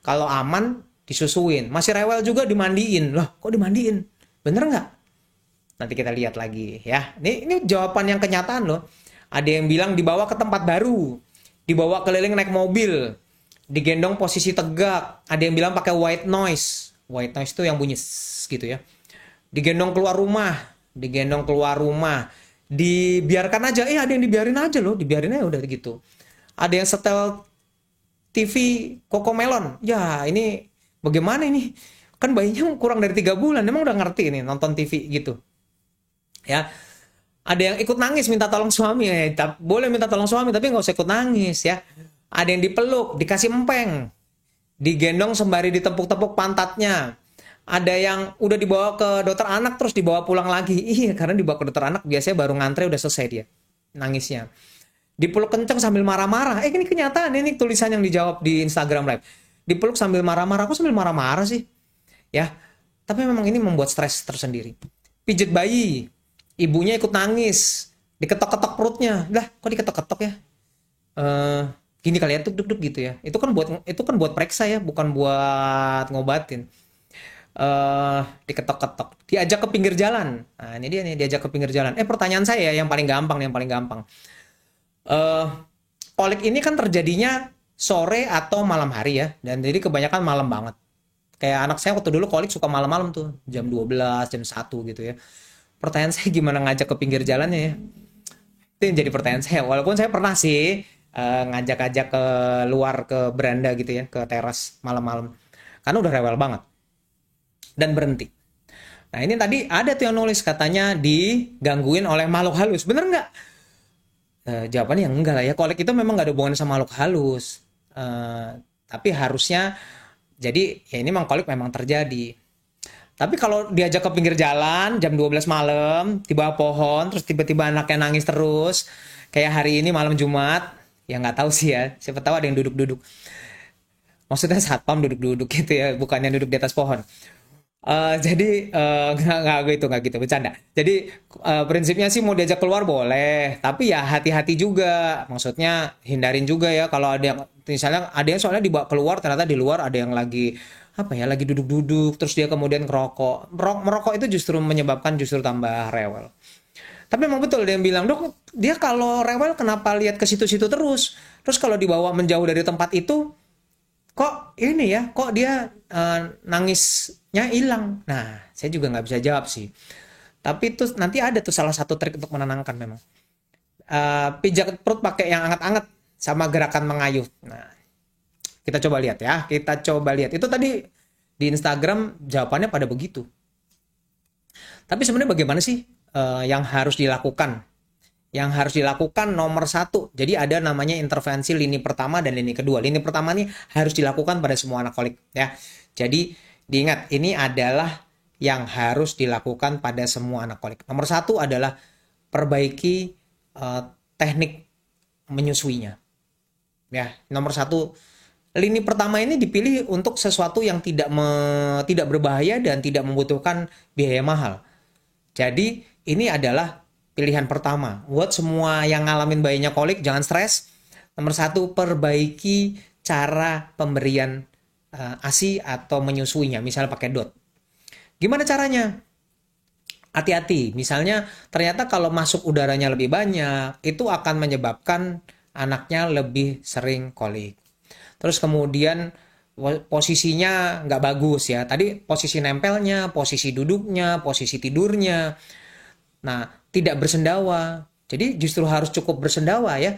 Kalau aman disusuin. Masih rewel juga dimandiin. Loh, kok dimandiin? Bener nggak? Nanti kita lihat lagi ya. Ini jawaban yang kenyataan loh. Ada yang bilang dibawa ke tempat baru, dibawa keliling naik mobil, digendong posisi tegak. Ada yang bilang pakai white noise. White noise itu yang bunyi gitu ya. Digendong keluar rumah. Dibiarkan aja. Ada yang dibiarin aja loh. Dibiarin aja udah gitu. Ada yang setel TV Cocomelon. Ya ini bagaimana ini? Kan bayinya kurang dari 3 bulan. Emang udah ngerti ini nonton TV gitu. Ya. Ada yang ikut nangis minta tolong suami, boleh minta tolong suami tapi nggak usah ikut nangis ya. Ada yang dipeluk, dikasih empeng, digendong sembari ditepuk-tepuk pantatnya. Ada yang udah dibawa ke dokter anak terus dibawa pulang lagi. Iya, karena dibawa ke dokter anak biasanya baru ngantre udah selesai dia nangisnya. Dipeluk kenceng sambil marah-marah. Ini kenyataan, ini tulisan yang dijawab di Instagram Live. Dipeluk sambil marah-marah. Aku sambil marah-marah sih? Ya, tapi memang ini membuat stres tersendiri. Pijet bayi, ibunya ikut nangis, diketok-ketok perutnya. Lah, kok diketok-ketok ya? Eh, gini kali ya, duk-duk gitu ya. Itu kan buat periksa ya, bukan buat ngobatin. Diketok-ketok, diajak ke pinggir jalan. Nah, ini dia nih, diajak ke pinggir jalan. Pertanyaan saya yang paling gampang nih, yang paling gampang. Eh, kolik ini kan terjadinya sore atau malam hari ya, dan jadi kebanyakan malam banget. Kayak anak saya waktu dulu kolik suka malam-malam tuh, jam 12, jam 1 gitu ya. Pertanyaan saya gimana ngajak ke pinggir jalannya ya? Itu yang jadi pertanyaan saya. Walaupun saya pernah sih ngajak-ngajak ke luar ke beranda gitu ya, ke teras malam-malam. Karena udah rewel banget dan berhenti. Nah ini tadi ada tuh yang nulis katanya digangguin oleh makhluk halus. Bener nggak? Jawabannya yang enggak lah ya. Kolek itu memang nggak ada hubungan sama makhluk halus. Tapi harusnya jadi ya ini memang kolek memang terjadi. Tapi kalau diajak ke pinggir jalan jam 12 malam di bawah pohon terus tiba-tiba anaknya nangis terus kayak hari ini malam Jumat ya nggak tahu sih ya. Siapa tahu ada yang duduk-duduk. Maksudnya satpam duduk-duduk gitu ya, bukannya duduk di atas pohon. Jadi nggak gitu bercanda. Jadi prinsipnya sih mau diajak keluar boleh, tapi ya hati-hati juga. Maksudnya hindarin juga ya kalau ada yang misalnya ada yang soalnya dibawa keluar ternyata di luar ada yang lagi apa ya lagi duduk-duduk terus dia kemudian ngerokok. Merokok itu justru menyebabkan justru tambah rewel. Tapi emang betul dia yang bilang, "Dok, dia kalau rewel kenapa lihat ke situ-situ terus? Terus kalau dibawa menjauh dari tempat itu kok ini ya, kok dia nangisnya hilang." Nah, saya juga nggak bisa jawab sih. Tapi itu nanti ada tuh salah satu trik untuk menenangkan memang. Pijat perut pakai yang anget-anget sama gerakan mengayuh. Nah, kita coba lihat ya. Kita coba lihat. Itu tadi di Instagram jawabannya pada begitu. Tapi sebenarnya bagaimana sih yang harus dilakukan? Yang harus dilakukan nomor satu. Jadi ada namanya intervensi lini pertama dan lini kedua. Lini pertama ini harus dilakukan pada semua anak kolik ya. Jadi diingat ini adalah yang harus dilakukan pada semua anak kolik. Nomor satu adalah perbaiki teknik menyusuinya. Ya, nomor satu lini pertama ini dipilih untuk sesuatu yang tidak berbahaya dan tidak membutuhkan biaya mahal. Jadi ini adalah pilihan pertama. Buat semua yang ngalamin bayinya kolik, jangan stres. Nomor satu, perbaiki cara pemberian ASI atau menyusuinya. Misalnya pakai dot. Gimana caranya? Hati-hati. Misalnya ternyata kalau masuk udaranya lebih banyak, itu akan menyebabkan anaknya lebih sering kolik. Terus kemudian posisinya nggak bagus ya. Tadi posisi nempelnya, posisi duduknya, posisi tidurnya. Nah, tidak bersendawa. Jadi justru harus cukup bersendawa ya.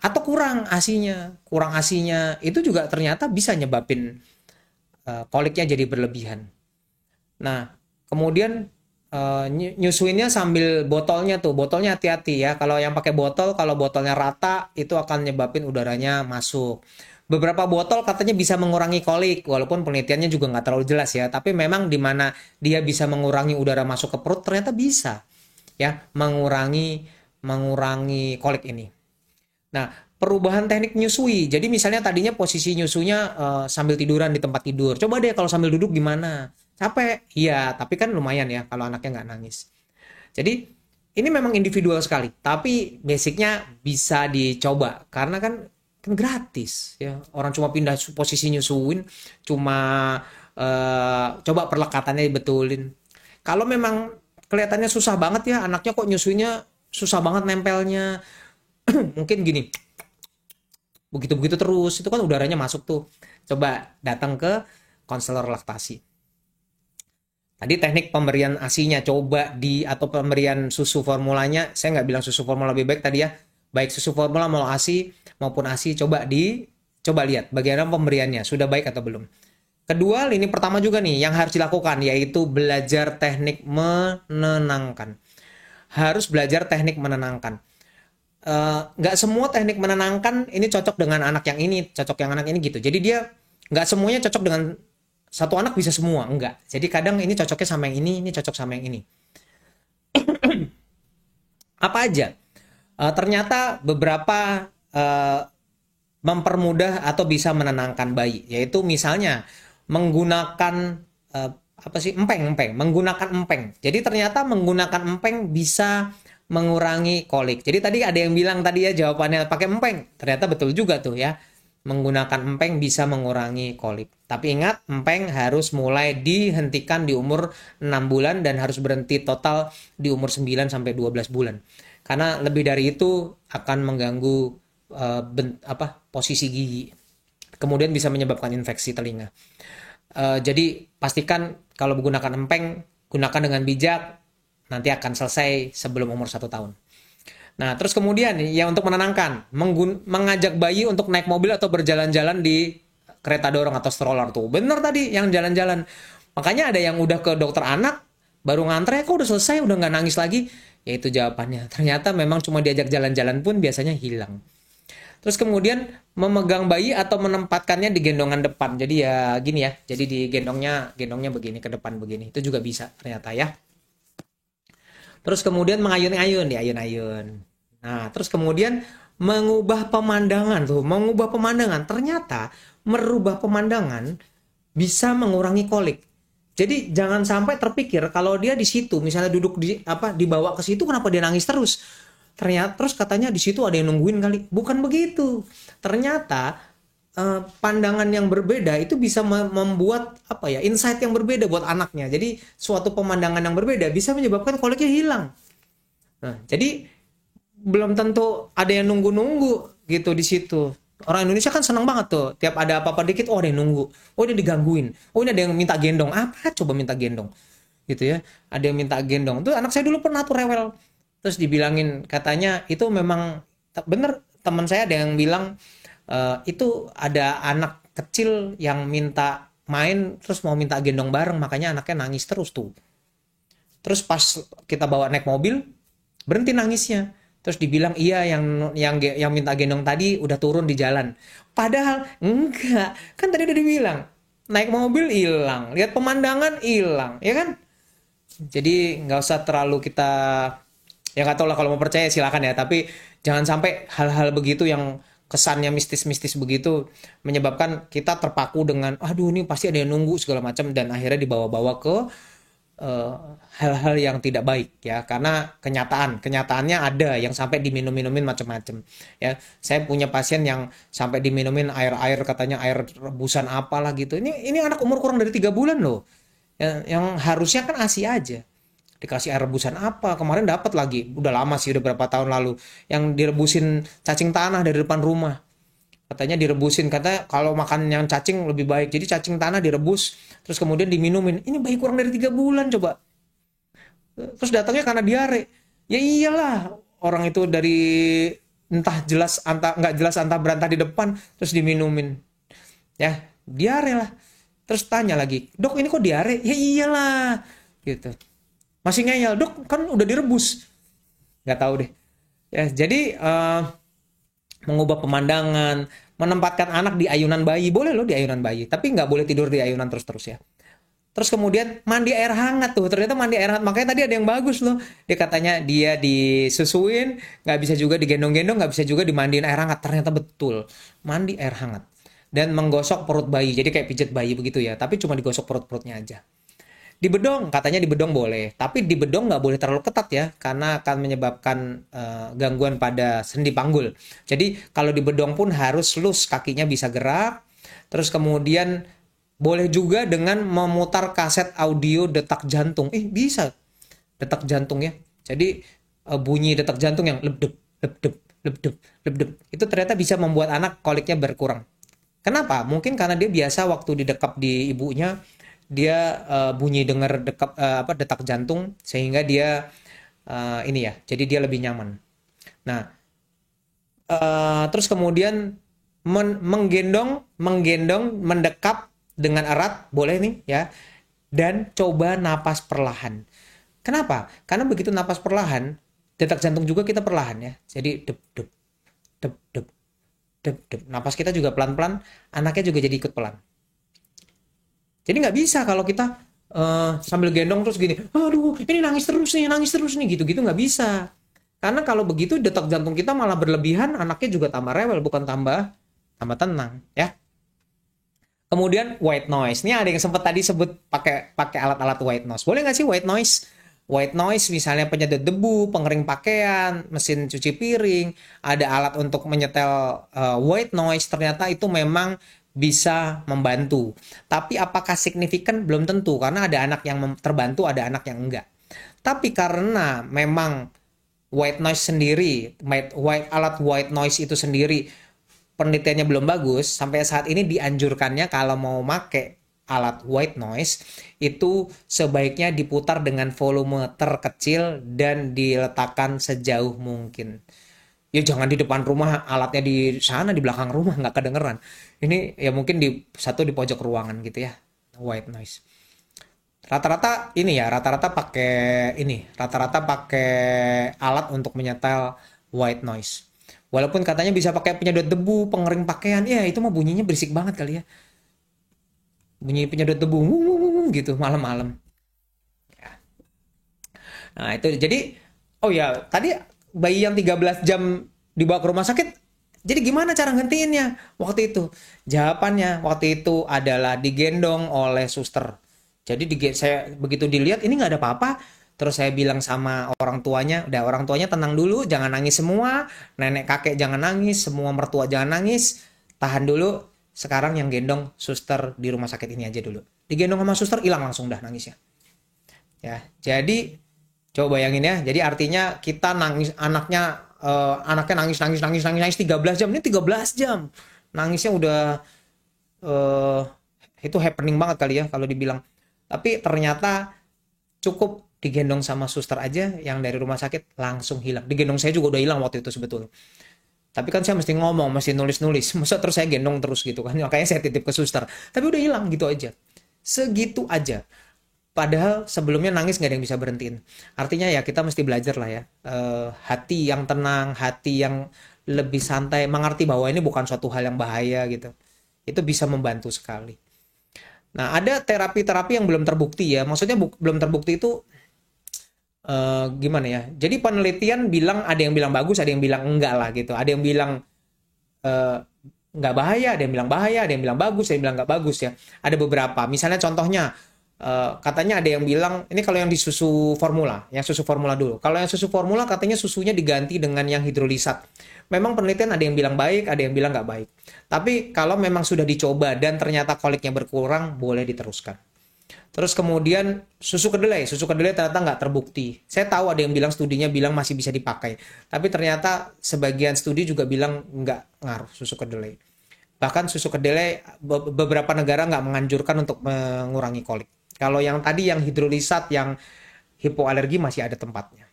Atau kurang asinya. Kurang asinya itu juga ternyata bisa nyebabin koliknya jadi berlebihan. Nah, kemudian nyusuinnya sambil botolnya tuh. Botolnya hati-hati ya. Kalau yang pakai botol, kalau botolnya rata itu akan nyebabin udaranya masuk. Beberapa botol katanya bisa mengurangi kolik, walaupun penelitiannya juga nggak terlalu jelas ya. Tapi memang di mana dia bisa mengurangi udara masuk ke perut, ternyata bisa ya mengurangi kolik ini. Nah, perubahan teknik nyusui. Jadi misalnya tadinya posisi nyusunya sambil tiduran di tempat tidur. Coba deh kalau sambil duduk gimana? Capek? Iya, tapi kan lumayan ya kalau anaknya nggak nangis. Jadi ini memang individual sekali, tapi basicnya bisa dicoba karena kan gratis ya. Orang cuma pindah posisi nyusuin, cuma coba perlekatannya dibetulin. Kalau memang kelihatannya susah banget ya anaknya kok nyusuinnya susah banget nempelnya, mungkin gini, begitu-begitu terus itu kan udaranya masuk tuh. Coba datang ke konselor laktasi. Tadi teknik pemberian ASI-nya coba atau pemberian susu formulanya, saya nggak bilang susu formula lebih baik tadi ya. Baik susu formula mau ASI maupun ASI coba lihat bagaimana pemberiannya, sudah baik atau belum. Kedua, lini pertama juga nih yang harus dilakukan yaitu belajar teknik menenangkan. harus belajar teknik menenangkan. Nggak semua teknik menenangkan ini cocok dengan anak yang ini, cocok yang anak ini gitu. Jadi dia nggak semuanya cocok dengan satu anak bisa semua, enggak. Jadi kadang ini cocoknya sama yang ini cocok sama yang ini. Apa aja? Ternyata beberapa mempermudah atau bisa menenangkan bayi, yaitu misalnya menggunakan apa sih, empeng, menggunakan empeng. Jadi ternyata menggunakan empeng bisa mengurangi kolik. Jadi tadi ada yang bilang tadi ya jawabannya pakai empeng, ternyata betul juga tuh ya. Menggunakan empeng bisa mengurangi kolik. Tapi ingat, empeng harus mulai dihentikan di umur 6 bulan dan harus berhenti total di umur 9 sampai 12 bulan. Karena lebih dari itu akan mengganggu posisi gigi. Kemudian bisa menyebabkan infeksi telinga. Jadi pastikan kalau menggunakan empeng, gunakan dengan bijak, nanti akan selesai sebelum umur 1 tahun. Nah, terus kemudian ya untuk menenangkan, mengajak bayi untuk naik mobil atau berjalan-jalan di kereta dorong atau stroller tuh. Bener tadi yang jalan-jalan. Makanya ada yang udah ke dokter anak, baru ngantre, kok udah selesai, udah nggak nangis lagi. Ya itu jawabannya. Ternyata memang cuma diajak jalan-jalan pun biasanya hilang. Terus kemudian memegang bayi atau menempatkannya di gendongan depan. Jadi ya gini ya. Jadi gendongnya begini ke depan begini. Itu juga bisa ternyata ya. Terus kemudian mengayun-ayun, diayun-ayun. Nah, terus kemudian mengubah pemandangan tuh, mengubah pemandangan. Ternyata merubah pemandangan bisa mengurangi kolik. Jadi jangan sampai terpikir kalau dia di situ, misalnya duduk dibawa ke situ, kenapa dia nangis terus? Ternyata terus katanya di situ ada yang nungguin kali. Bukan begitu. Ternyata pandangan yang berbeda itu bisa membuat insight yang berbeda buat anaknya. Jadi suatu pemandangan yang berbeda bisa menyebabkan koliknya hilang. Nah, jadi belum tentu ada yang nunggu-nunggu gitu di situ. Orang Indonesia kan senang banget tuh, tiap ada apa-apa dikit, oh ada yang nunggu, oh ini digangguin, oh ini ada yang minta gendong, apa coba minta gendong, gitu ya, ada yang minta gendong. Tuh anak saya dulu pernah tuh rewel, terus dibilangin katanya itu memang bener, teman saya ada yang bilang itu ada anak kecil yang minta main terus mau minta gendong bareng, makanya anaknya nangis terus tuh. Terus pas kita bawa naik mobil berhenti nangisnya, terus dibilang iya yang minta gendong tadi udah turun di jalan, padahal enggak, kan tadi udah dibilang naik mobil hilang, lihat pemandangan hilang, ya kan. Jadi nggak usah terlalu kita, ya nggak tahu lah, kalau mau percaya silakan ya, tapi jangan sampai hal-hal begitu yang kesannya mistis-mistis begitu menyebabkan kita terpaku dengan aduh ini pasti ada yang nunggu segala macam, dan akhirnya dibawa-bawa ke hal-hal yang tidak baik ya, karena kenyataannya ada yang sampai diminum-minumin macam-macam ya. Saya punya pasien yang sampai diminumin air katanya air rebusan apalah gitu. Ini anak umur kurang dari 3 bulan loh, yang harusnya kan ASI aja dikasih air rebusan apa. Kemarin dapat lagi, udah lama sih, udah berapa tahun lalu, yang direbusin cacing tanah dari depan rumah. Katanya direbusin, katanya kalau makan yang cacing lebih baik, jadi cacing tanah direbus terus kemudian diminumin. Ini bayi kurang dari 3 bulan coba, terus datangnya karena diare. Ya iyalah, orang itu dari nggak jelas antah berantah di depan terus diminumin, ya diare lah. Terus tanya lagi, dok ini kok diare? Ya iyalah gitu, masih ngeyel, dok kan udah direbus. Nggak tahu deh ya. Jadi mengubah pemandangan, menempatkan anak di ayunan bayi, boleh loh di ayunan bayi, tapi nggak boleh tidur di ayunan terus-terus ya. Terus kemudian mandi air hangat tuh, ternyata mandi air hangat, makanya tadi ada yang bagus loh, dia katanya dia disusuin, nggak bisa juga digendong-gendong, nggak bisa juga dimandiin air hangat, ternyata betul, mandi air hangat. Dan menggosok perut bayi, jadi kayak pijet bayi begitu ya, tapi cuma digosok perut-perutnya aja. Di bedong, katanya di bedong boleh, tapi di bedong nggak boleh terlalu ketat ya, karena akan menyebabkan gangguan pada sendi panggul. Jadi kalau di bedong pun harus loose, kakinya bisa gerak. Terus kemudian boleh juga dengan memutar kaset audio detak jantung. Bisa detak jantung ya. Jadi bunyi detak jantung yang lebdep, lebdep, lebdep, lebdep. Itu ternyata bisa membuat anak koliknya berkurang. Kenapa? Mungkin karena dia biasa waktu didekap di ibunya, dia bunyi dengar detak jantung, sehingga dia jadi dia lebih nyaman. Nah, terus kemudian menggendong, mendekap dengan erat boleh nih ya, dan coba napas perlahan. Kenapa? Karena begitu napas perlahan, Detak jantung juga kita perlahan ya. Jadi dep dep dep dep dep dep. Napas kita juga pelan-pelan, anaknya juga jadi ikut pelan. Jadi nggak bisa kalau kita sambil gendong terus gini, aduh ini nangis terus nih, gitu-gitu nggak bisa. Karena kalau begitu detak jantung kita malah berlebihan, anaknya juga tambah rewel, bukan tambah tambah tenang ya. Kemudian white noise. Ini ada yang sempat tadi sebut pakai pakai alat-alat white noise. Boleh nggak sih white noise? White noise misalnya penyedot debu, pengering pakaian, mesin cuci piring, ada alat untuk menyetel white noise, ternyata itu memang bisa membantu. Tapi apakah signifikan? Belum tentu, karena ada anak yang terbantu, ada anak yang enggak. Tapi karena memang white noise sendiri, alat white noise itu sendiri penelitiannya belum bagus, sampai saat ini dianjurkannya kalau mau make alat white noise itu sebaiknya diputar dengan volume terkecil dan diletakkan sejauh mungkin. Ya jangan di depan rumah, alatnya di sana di belakang rumah nggak kedengeran. Ini ya mungkin di pojok ruangan gitu ya, white noise. Rata-rata ini ya, rata-rata pakai alat untuk menyetel white noise. Walaupun katanya bisa pakai penyedot debu, pengering pakaian, ya itu mah bunyinya berisik banget kali ya. Bunyi penyedot debu, gitu malam-malam. Nah itu jadi, oh ya tadi bayi yang 13 jam dibawa ke rumah sakit, jadi gimana cara ngentiinnya waktu itu? Jawabannya waktu itu adalah digendong oleh suster. Jadi saya begitu dilihat ini nggak ada apa-apa. Terus saya bilang sama orang tuanya, udah orang tuanya tenang dulu, jangan nangis semua, nenek kakek jangan nangis, semua mertua jangan nangis, tahan dulu. Sekarang yang gendong suster di rumah sakit ini aja dulu. Digendong sama suster hilang langsung dah nangisnya. Ya, jadi coba bayangin ya. Jadi artinya kita nangis anaknya nangis 13 jam. Ini 13 jam. Nangisnya udah eh itu happening banget kali ya kalau dibilang. Tapi ternyata cukup digendong sama suster aja yang dari rumah sakit langsung hilang. Digendong saya juga udah hilang waktu itu sebetulnya. Tapi kan saya mesti ngomong, mesti nulis-nulis. Masa terus saya gendong terus gitu kan. Makanya saya titip ke suster. Tapi udah hilang gitu aja. Segitu aja. Padahal sebelumnya nangis nggak ada yang bisa berhentiin. Artinya ya kita mesti belajar lah ya. Hati yang tenang, hati yang lebih santai, mengerti bahwa ini bukan suatu hal yang bahaya gitu. Itu bisa membantu sekali. Nah, ada terapi-terapi yang belum terbukti ya. Maksudnya belum terbukti itu gimana ya? Jadi penelitian bilang ada yang bilang bagus, ada yang bilang enggak lah gitu. Ada yang bilang eh, nggak bahaya, ada yang bilang bahaya, ada yang bilang bagus, ada yang bilang nggak bagus ya. Ada beberapa. Misalnya contohnya katanya ada yang bilang ini kalau yang di susu formula, yang susu formula dulu. Kalau yang susu formula katanya susunya diganti dengan yang hidrolisat. Memang penelitian ada yang bilang baik, ada yang bilang nggak baik. Tapi kalau memang sudah dicoba dan ternyata koliknya berkurang, boleh diteruskan. Terus kemudian susu kedelai ternyata nggak terbukti. Saya tahu ada yang bilang studinya bilang masih bisa dipakai, tapi ternyata sebagian studi juga bilang nggak ngaruh susu kedelai. Bahkan susu kedelai beberapa negara nggak menganjurkan untuk mengurangi kolik. Kalau yang tadi yang hidrolisat, yang hipoalergi masih ada tempatnya.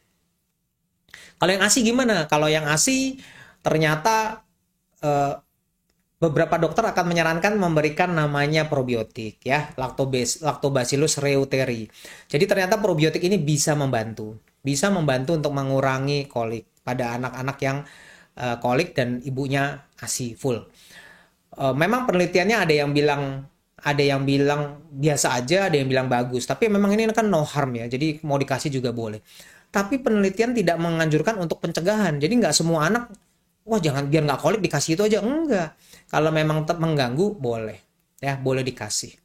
Kalau yang ASI gimana? Kalau yang ASI ternyata eh, beberapa dokter akan menyarankan memberikan namanya probiotik ya, Lactobacillus reuteri. Jadi ternyata probiotik ini bisa membantu untuk mengurangi kolik pada anak-anak yang kolik dan ibunya ASI full. Memang penelitiannya ada yang bilang biasa aja, ada yang bilang bagus. Tapi memang ini kan no harm ya, jadi mau dikasih juga boleh. Tapi penelitian tidak menganjurkan untuk pencegahan. Jadi nggak semua anak, wah jangan biar nggak kolik dikasih itu aja. Enggak. Kalau memang tetap mengganggu, boleh. Ya, boleh dikasih.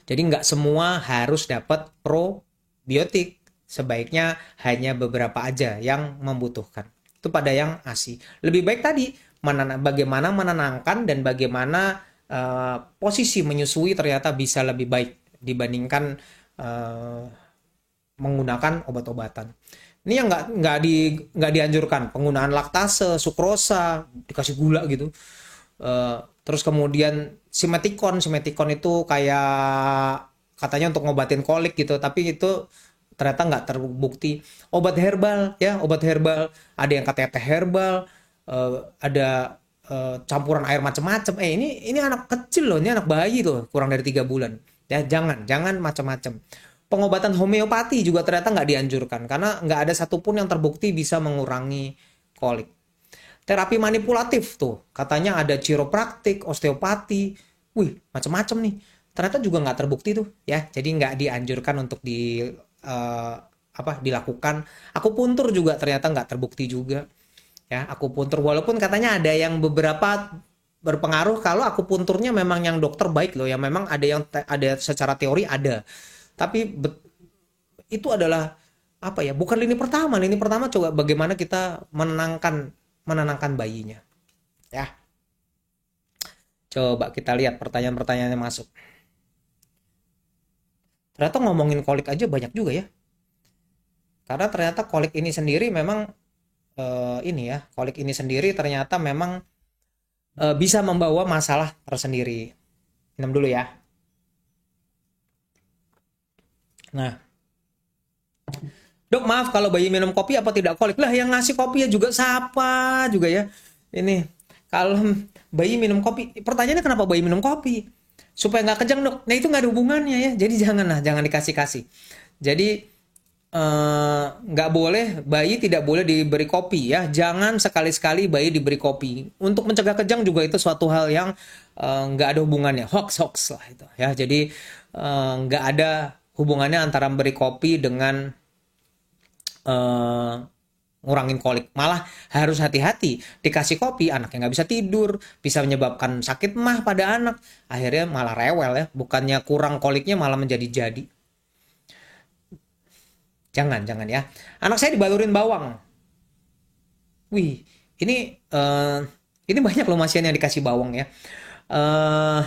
Jadi nggak semua harus dapat probiotik. Sebaiknya hanya beberapa aja yang membutuhkan. Itu pada yang ASI. Lebih baik tadi, bagaimana menenangkan dan bagaimana posisi menyusui ternyata bisa lebih baik dibandingkan menggunakan obat-obatan. Ini yang nggak dianjurkan penggunaan laktase, sukrosa, dikasih gula gitu. Terus kemudian simeticon itu kayak katanya untuk ngobatin kolik gitu, tapi itu ternyata nggak terbukti. Obat herbal ya, ada yang katanya teh herbal, ada campuran air macam-macam. Ini anak kecil loh, ini anak bayi tuh, kurang dari 3 bulan. Ya jangan macam-macam. pengobatan homeopati juga ternyata nggak dianjurkan karena nggak ada satupun yang terbukti bisa mengurangi kolik. Terapi manipulatif tuh, katanya ada chiropraktik, osteopati, wih macam-macam nih. Ternyata juga nggak terbukti tuh ya, jadi nggak dianjurkan untuk dilakukan. Akupuntur juga ternyata nggak terbukti juga ya. Akupuntur walaupun katanya ada yang beberapa berpengaruh kalau akupunturnya memang yang dokter baik loh, yang memang ada yang ada secara teori ada, tapi itu adalah apa ya, bukan lini pertama. Lini pertama coba bagaimana kita menenangkan bayinya ya. Coba kita lihat pertanyaan-pertanyaannya masuk. Ternyata ngomongin kolik aja banyak juga ya, karena ternyata kolik ini sendiri memang ini ya, kolik ini sendiri ternyata memang bisa membawa masalah tersendiri. Minum dulu ya. Nah, dok maaf kalau bayi minum kopi apa tidak kolik? Lah yang ngasih kopi ya juga siapa juga ya. Ini kalau bayi minum kopi, pertanyaannya kenapa bayi minum kopi? Supaya nggak kejang dok. Nah itu nggak ada hubungannya ya. Jadi jangan dikasih-kasih. Jadi nggak boleh, bayi tidak boleh diberi kopi ya. Jangan sekali-sekali bayi diberi kopi. Untuk mencegah kejang juga itu suatu hal yang nggak ada hubungannya, hoax lah itu ya. Jadi nggak ada hubungannya antara memberi kopi dengan ngurangin kolik. Malah harus hati-hati, dikasih kopi anaknya nggak bisa tidur, bisa menyebabkan sakit mah pada anak, akhirnya malah rewel ya, bukannya kurang koliknya malah menjadi-jadi. Jangan ya. Anak saya dibalurin bawang. Wih, ini banyak loh masian yang dikasih bawang ya. Eh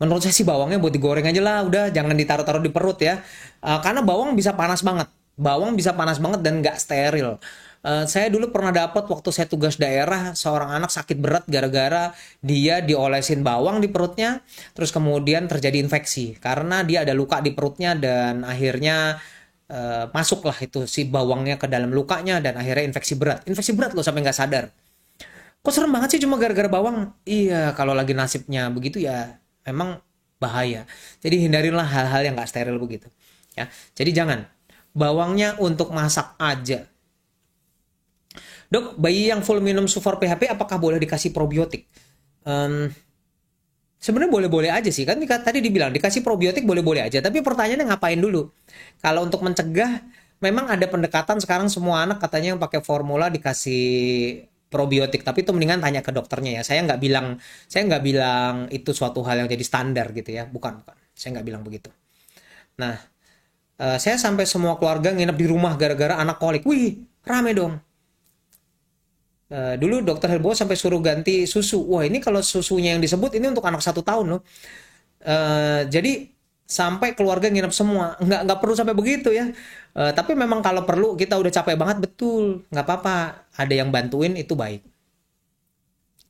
Menurut saya sih bawangnya buat digoreng aja lah, udah jangan ditaruh-taruh di perut ya. Karena bawang bisa panas banget. Bawang bisa panas banget dan nggak steril. Saya dulu pernah dapat waktu saya tugas daerah, seorang anak sakit berat gara-gara dia diolesin bawang di perutnya, terus kemudian terjadi infeksi karena dia ada luka di perutnya dan akhirnya masuklah itu si bawangnya ke dalam lukanya dan akhirnya infeksi berat loh sampai nggak sadar. Kok serem banget sih cuma gara-gara bawang? Iya, kalau lagi nasibnya begitu ya memang bahaya. Jadi hindarilah hal-hal yang nggak steril begitu. Ya, jadi jangan. Bawangnya untuk masak aja. Dok, bayi yang full minum Sufor PHP apakah boleh dikasih probiotik? Em, Sebenarnya boleh-boleh aja sih. Kan tadi dibilang dikasih probiotik boleh-boleh aja. Tapi pertanyaannya ngapain dulu? Kalau untuk mencegah, memang ada pendekatan sekarang semua anak katanya yang pakai formula dikasih probiotik. Tapi itu mendingan tanya ke dokternya ya. Saya nggak bilang itu suatu hal yang jadi standar gitu ya. Bukan. Saya nggak bilang begitu. Nah, saya sampai semua keluarga nginep di rumah gara-gara anak kolik. Wih, rame dong. Dulu dokter Helbo sampai suruh ganti susu. Wah ini kalau susunya yang disebut ini untuk anak 1 tahun loh. Jadi sampai keluarga nginep semua. Nggak perlu sampai begitu ya. Tapi memang kalau perlu kita udah capek banget betul. Nggak apa-apa. Ada yang bantuin itu baik.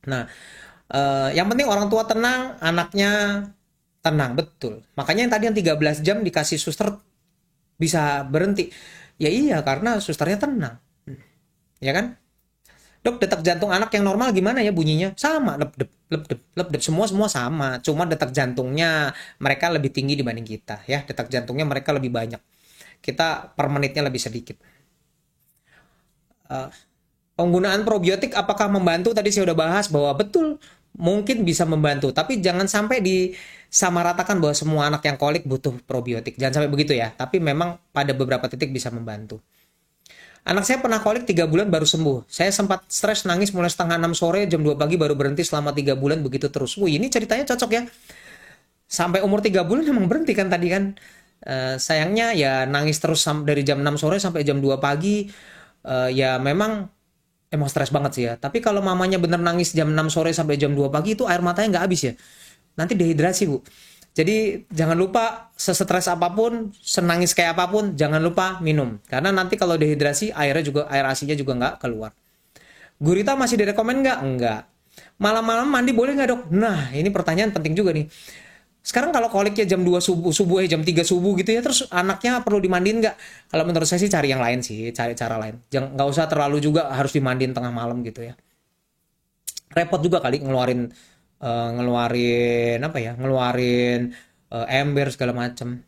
Nah, yang penting orang tua tenang, anaknya tenang betul. Makanya yang tadi yang 13 jam dikasih suster bisa berhenti. Ya iya karena susternya tenang. Ya kan? Dok, detak jantung anak yang normal gimana ya bunyinya? Sama, lep-dep, lep-dep, lep-dep, semua sama. Cuma detak jantungnya mereka lebih tinggi dibanding kita ya. Detak jantungnya mereka lebih banyak. Kita per menitnya lebih sedikit. Eh, Penggunaan probiotik apakah membantu? Tadi saya udah bahas bahwa betul mungkin bisa membantu, tapi jangan sampai disamaratakan bahwa semua anak yang kolik butuh probiotik. Jangan sampai begitu ya. Tapi memang pada beberapa titik bisa membantu. Anak saya pernah kolik 3 bulan baru sembuh. Saya sempat stres nangis mulai setengah 6 sore, jam 2 pagi baru berhenti selama 3 bulan begitu terus. Wih ini ceritanya cocok ya. Sampai umur 3 bulan emang berhenti kan tadi kan. Sayangnya ya nangis terus dari jam 6 sore sampai jam 2 pagi. Ya memang emang stres banget sih ya. Tapi kalau mamanya bener nangis jam 6 sore sampai jam 2 pagi itu air matanya nggak habis ya. Nanti dehidrasi bu. Jadi jangan lupa sesetres apapun, senangis kayak apapun, jangan lupa minum. Karena nanti kalau dehidrasi air asinya juga nggak keluar. Gurita masih direkomend nggak? Nggak. Malam-malam mandi boleh nggak dok? Nah ini pertanyaan penting juga nih. Sekarang kalau koliknya jam 2 subuh jam 3 subuh gitu ya, terus anaknya perlu dimandiin nggak? Kalau menurut saya sih cari yang lain sih, cari cara lain. Jangan, nggak usah terlalu juga harus dimandiin tengah malam gitu ya. Repot juga kali ngeluarin apa ya, ngeluarin ember segala macem.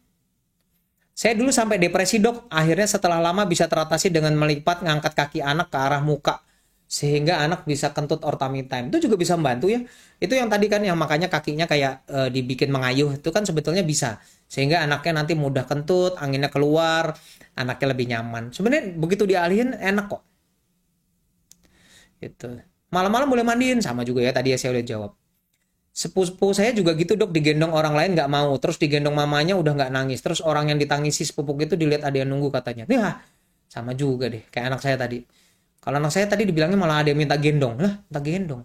Saya dulu sampai depresi dok, akhirnya setelah lama bisa teratasi dengan melipat ngangkat kaki anak ke arah muka. Sehingga anak bisa kentut or tummy time. Itu juga bisa membantu ya. Itu yang tadi kan yang makanya kakinya kayak dibikin mengayuh. Itu kan sebetulnya bisa. Sehingga anaknya nanti mudah kentut, anginnya keluar, anaknya lebih nyaman. Sebenarnya begitu dialihin enak kok. Gitu. Malam-malam boleh mandiin, sama juga ya tadi ya saya udah jawab. Sepupu saya juga gitu dok, digendong orang lain nggak mau, terus digendong mamanya udah nggak nangis, terus orang yang ditangisi sepupu itu dilihat ada yang nunggu katanya. Nah, sama juga deh kayak anak saya tadi. Kalau anak saya tadi dibilangnya malah ada yang minta gendong, lah minta gendong.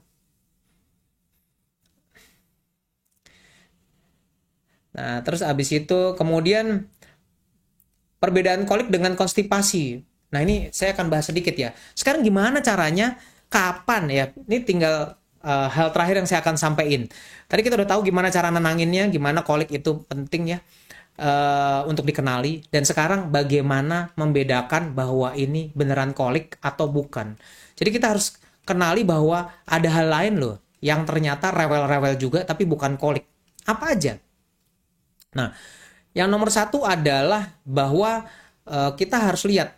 Nah terus abis itu kemudian perbedaan kolik dengan konstipasi. Nah ini saya akan bahas sedikit ya. Sekarang gimana caranya, kapan ya? Ini tinggal hal terakhir yang saya akan sampaikan. Tadi kita udah tahu gimana cara nenanginnya, gimana kolik itu penting ya untuk dikenali. Dan sekarang bagaimana membedakan bahwa ini beneran kolik atau bukan. Jadi kita harus kenali bahwa ada hal lain loh yang ternyata rewel-rewel juga tapi bukan kolik. Apa aja? Nah, yang nomor satu adalah bahwa kita harus lihat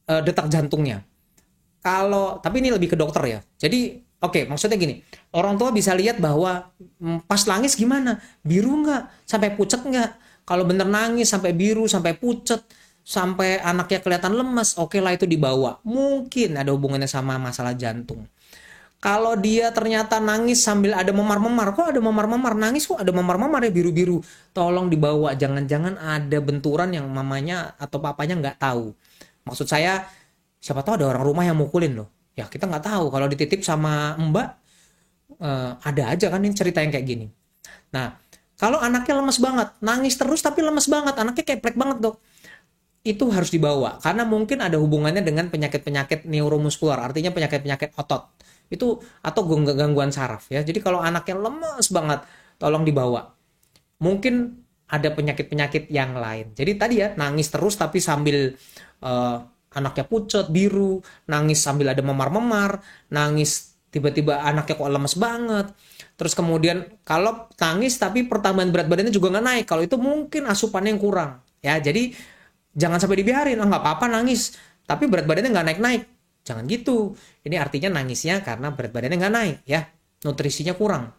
detak jantungnya. Kalau, tapi ini lebih ke dokter ya. Jadi, oke, maksudnya gini, orang tua bisa lihat bahwa pas nangis gimana, biru nggak, sampai pucet nggak. Kalau bener nangis sampai biru, sampai pucet, sampai anaknya kelihatan lemas, oke lah itu dibawa. Mungkin ada hubungannya sama masalah jantung. Kalau dia ternyata nangis sambil ada memar-memar, kok ada memar-memar, nangis kok ada memar-memar ya biru-biru, tolong dibawa, jangan-jangan ada benturan yang mamanya atau papanya nggak tahu. Maksud saya, siapa tahu ada orang rumah yang mukulin loh, ya kita nggak tahu, kalau dititip sama mbak, ada aja kan ini cerita yang kayak gini. Nah, kalau anaknya lemes banget, nangis terus tapi lemes banget, anaknya keplek banget dok, itu harus dibawa karena mungkin ada hubungannya dengan penyakit-penyakit neuromuskular, artinya penyakit-penyakit otot itu atau gangguan saraf ya. Jadi kalau anaknya lemes banget, tolong dibawa. Mungkin ada penyakit-penyakit yang lain. Jadi tadi ya nangis terus tapi sambil anaknya pucat, biru, nangis sambil ada memar-memar, nangis tiba-tiba anaknya kok lemes banget. Terus kemudian kalau nangis tapi pertambahan berat badannya juga nggak naik, kalau itu mungkin asupannya yang kurang. Ya, jadi jangan sampai dibiarin, nggak apa-apa nangis, tapi berat badannya nggak naik-naik. Jangan gitu. Ini artinya nangisnya karena berat badannya nggak naik, ya. Nutrisinya kurang.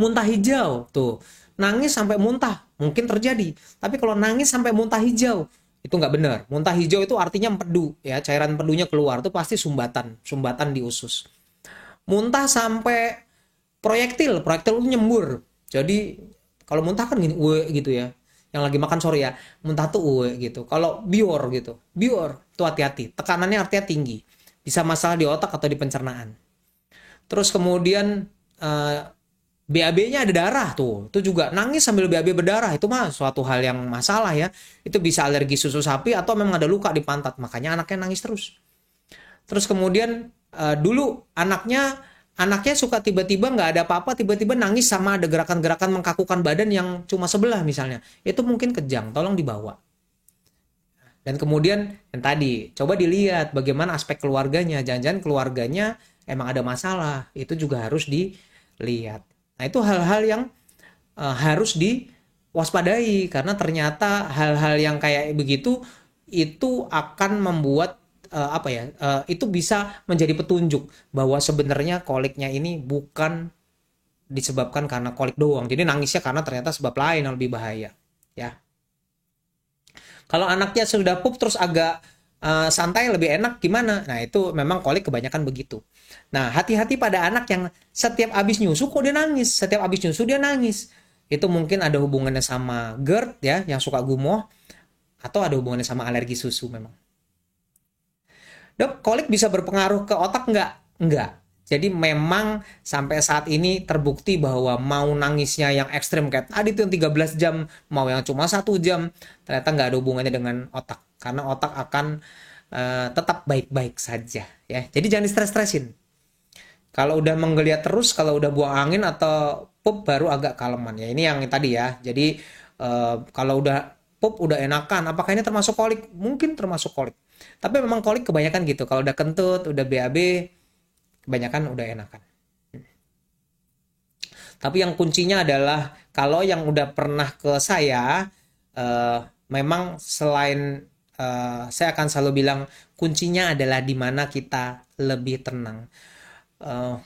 Muntah hijau, tuh. Nangis sampai muntah, mungkin terjadi. Tapi kalau nangis sampai muntah hijau, itu nggak benar. Muntah hijau itu artinya empedu, ya. Cairan empedunya keluar, itu pasti sumbatan, sumbatan di usus. Muntah sampai proyektil itu nyembur. Jadi kalau muntah kan gini, gitu ya. Yang lagi makan sore ya, muntah tuh gitu. Kalau bior gitu, bior tuh hati-hati. Tekanannya artinya tinggi. Bisa masalah di otak atau di pencernaan. Terus kemudian BAB-nya ada darah tuh. Itu juga nangis sambil BAB berdarah. Itu mah suatu hal yang masalah ya. Itu bisa alergi susu sapi atau memang ada luka di pantat. Makanya anaknya nangis terus. Terus kemudian dulu anaknya suka tiba-tiba nggak ada apa-apa, tiba-tiba nangis sama ada gerakan-gerakan mengkakukan badan yang cuma sebelah misalnya. Itu mungkin kejang, tolong dibawa. Dan kemudian yang tadi, coba dilihat bagaimana aspek keluarganya. Jangan-jangan keluarganya emang ada masalah, itu juga harus dilihat. Nah itu hal-hal yang harus diwaspadai karena ternyata hal-hal yang kayak begitu itu akan membuat itu bisa menjadi petunjuk bahwa sebenarnya koliknya ini bukan disebabkan karena kolik doang. Jadi nangisnya karena ternyata sebab lain yang lebih bahaya, ya. Kalau anaknya sudah pup terus agak santai lebih enak gimana? Nah, itu memang kolik kebanyakan begitu. Nah, hati-hati pada anak yang setiap habis nyusu kok dia nangis, setiap habis nyusu dia nangis. Itu mungkin ada hubungannya sama GERD ya, yang suka gumoh atau ada hubungannya sama alergi susu memang. Dok, kolik bisa berpengaruh ke otak nggak? Nggak. Jadi memang sampai saat ini terbukti bahwa mau nangisnya yang ekstrim kayak tadi tuh yang 13 jam, mau yang cuma 1 jam, ternyata nggak ada hubungannya dengan otak. Karena otak akan tetap baik-baik saja. Ya. Jadi jangan distres-stresin. Kalau udah menggeliat terus, kalau udah buang angin atau pup baru agak kaleman. Ya ini yang tadi ya. Jadi kalau udah pup udah enakan, apakah ini termasuk kolik? Mungkin termasuk kolik. Tapi memang kolik kebanyakan gitu. Kalau udah kentut, udah BAB, kebanyakan udah enakan. Tapi yang kuncinya adalah kalau yang udah pernah ke saya, memang selain saya akan selalu bilang kuncinya adalah di mana kita lebih tenang.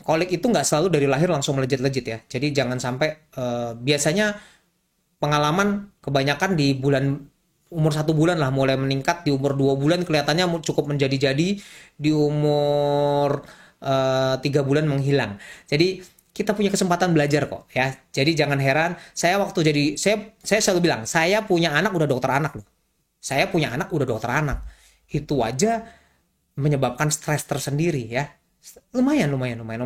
Kolik itu nggak selalu dari lahir langsung melejit-lejit ya. Jadi jangan sampai biasanya pengalaman kebanyakan di umur 1 bulan lah mulai meningkat, di umur 2 bulan kelihatannya cukup menjadi-jadi, di umur 3 bulan menghilang. Jadi kita punya kesempatan belajar kok ya. Jadi jangan heran. Saya selalu bilang saya punya anak udah dokter anak loh. Saya punya anak udah dokter anak. Itu aja menyebabkan stres tersendiri ya. Lumayan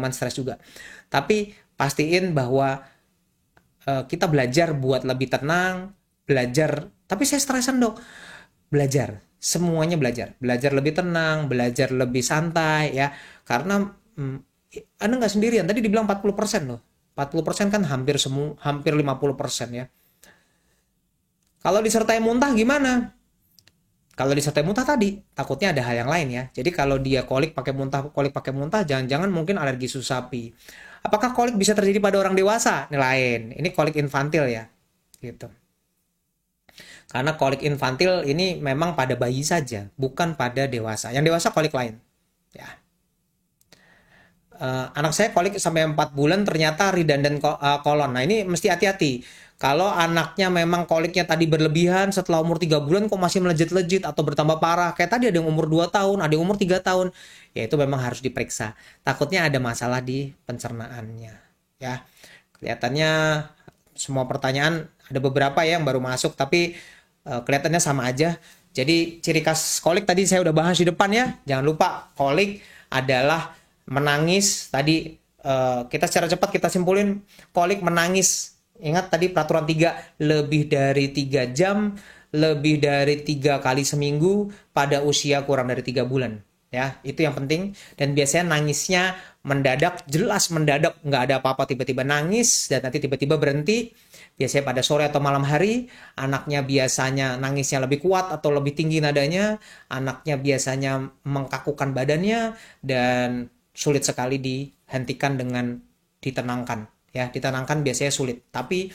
stres juga. Tapi pastiin bahwa kita belajar buat lebih tenang, belajar. Tapi saya stresan dok. Belajar, semuanya belajar lebih tenang, belajar lebih santai ya. Karena Anda nggak sendirian. Tadi dibilang 40% loh. 40% kan hampir 50% ya. Kalau disertai muntah gimana? Kalau disertai muntah tadi, takutnya ada hal yang lain ya. Jadi kalau dia kolik pakai muntah, jangan-jangan mungkin alergi susu sapi. Apakah kolik bisa terjadi pada orang dewasa? Ini lain. Ini kolik infantil ya. Gitu. Karena kolik infantil ini memang pada bayi saja, bukan pada dewasa. Yang dewasa kolik lain. Ya. Anak saya kolik sampai 4 bulan ternyata redundant kolon. Nah, ini mesti hati-hati. Kalau anaknya memang koliknya tadi berlebihan setelah umur 3 bulan kok masih melejit-lejit atau bertambah parah. Kayak tadi ada yang umur 2 tahun, ada yang umur 3 tahun. Ya itu memang harus diperiksa. Takutnya ada masalah di pencernaannya. Ya. Kelihatannya semua pertanyaan ada beberapa ya yang baru masuk tapi kelihatannya sama aja. Jadi ciri khas kolik tadi saya udah bahas di depan ya. Jangan lupa kolik adalah menangis. Tadi kita secara cepat kita simpulin kolik menangis. Ingat tadi peraturan 3, lebih dari 3 jam, lebih dari 3 kali seminggu pada usia kurang dari 3 bulan. Ya, itu yang penting. Dan biasanya nangisnya mendadak, jelas mendadak, nggak ada apa-apa tiba-tiba nangis dan nanti tiba-tiba berhenti. Biasanya pada sore atau malam hari, anaknya biasanya nangisnya lebih kuat atau lebih tinggi nadanya, anaknya biasanya mengkakukan badannya dan sulit sekali dihentikan dengan ditenangkan. Ya, ditenangkan biasanya sulit. Tapi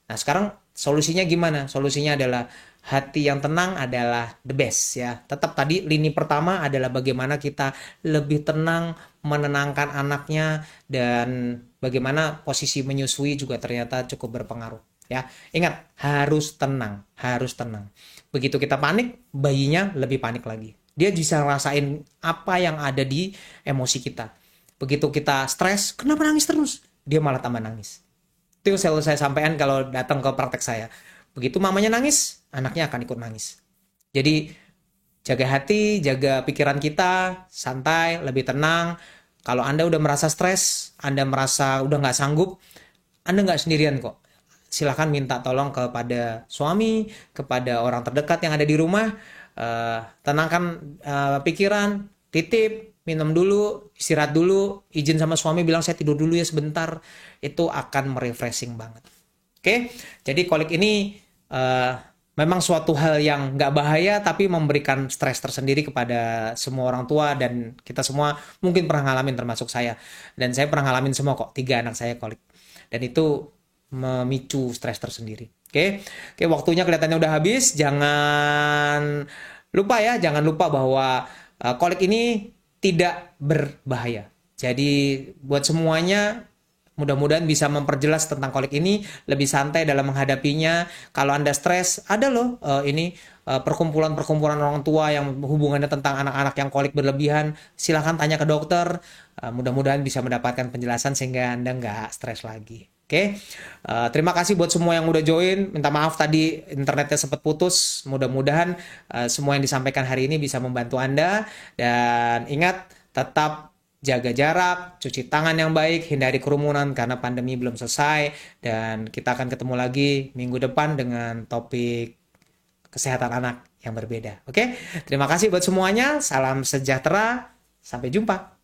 nah sekarang solusinya gimana? Solusinya adalah hati yang tenang adalah the best ya. Tetap tadi lini pertama adalah bagaimana kita lebih tenang menenangkan anaknya dan bagaimana posisi menyusui juga ternyata cukup berpengaruh ya. Ingat, harus tenang, harus tenang. Begitu kita panik, bayinya lebih panik lagi. Dia bisa ngerasain apa yang ada di emosi kita. Begitu kita stres, kenapa nangis terus? Dia malah tambah nangis. Itu yang selalu saya sampaikan kalau datang ke praktek saya. Begitu mamanya nangis, anaknya akan ikut nangis. Jadi jaga hati, jaga pikiran kita, santai, lebih tenang. Kalau Anda udah merasa stres, Anda merasa udah nggak sanggup, Anda nggak sendirian kok. Silahkan minta tolong kepada suami, kepada orang terdekat yang ada di rumah. Tenangkan pikiran, titip, minum dulu, istirahat dulu, izin sama suami bilang saya tidur dulu ya sebentar, itu akan merefreshing banget. Oke, jadi kolik ini memang suatu hal yang nggak bahaya tapi memberikan stres tersendiri kepada semua orang tua dan kita semua mungkin pernah ngalamin termasuk saya. Dan saya pernah ngalamin semua kok, 3 anak saya kolik. Dan itu memicu stres tersendiri. Oke, waktunya kelihatannya udah habis. Jangan lupa bahwa kolik ini tidak berbahaya. Jadi buat semuanya mudah-mudahan bisa memperjelas tentang kolik ini, lebih santai dalam menghadapinya. Kalau Anda stres, ada loh perkumpulan-perkumpulan orang tua yang hubungannya tentang anak-anak yang kolik berlebihan. Silahkan tanya ke dokter. Mudah-mudahan bisa mendapatkan penjelasan sehingga Anda nggak stres lagi. Oke, terima kasih buat semua yang udah join. Minta maaf tadi internetnya sempat putus. Mudah-mudahan semua yang disampaikan hari ini bisa membantu Anda. Dan ingat, tetap jaga jarak, cuci tangan yang baik, hindari kerumunan karena pandemi belum selesai. Dan kita akan ketemu lagi minggu depan dengan topik kesehatan anak yang berbeda. Oke, terima kasih buat semuanya. Salam sejahtera. Sampai jumpa.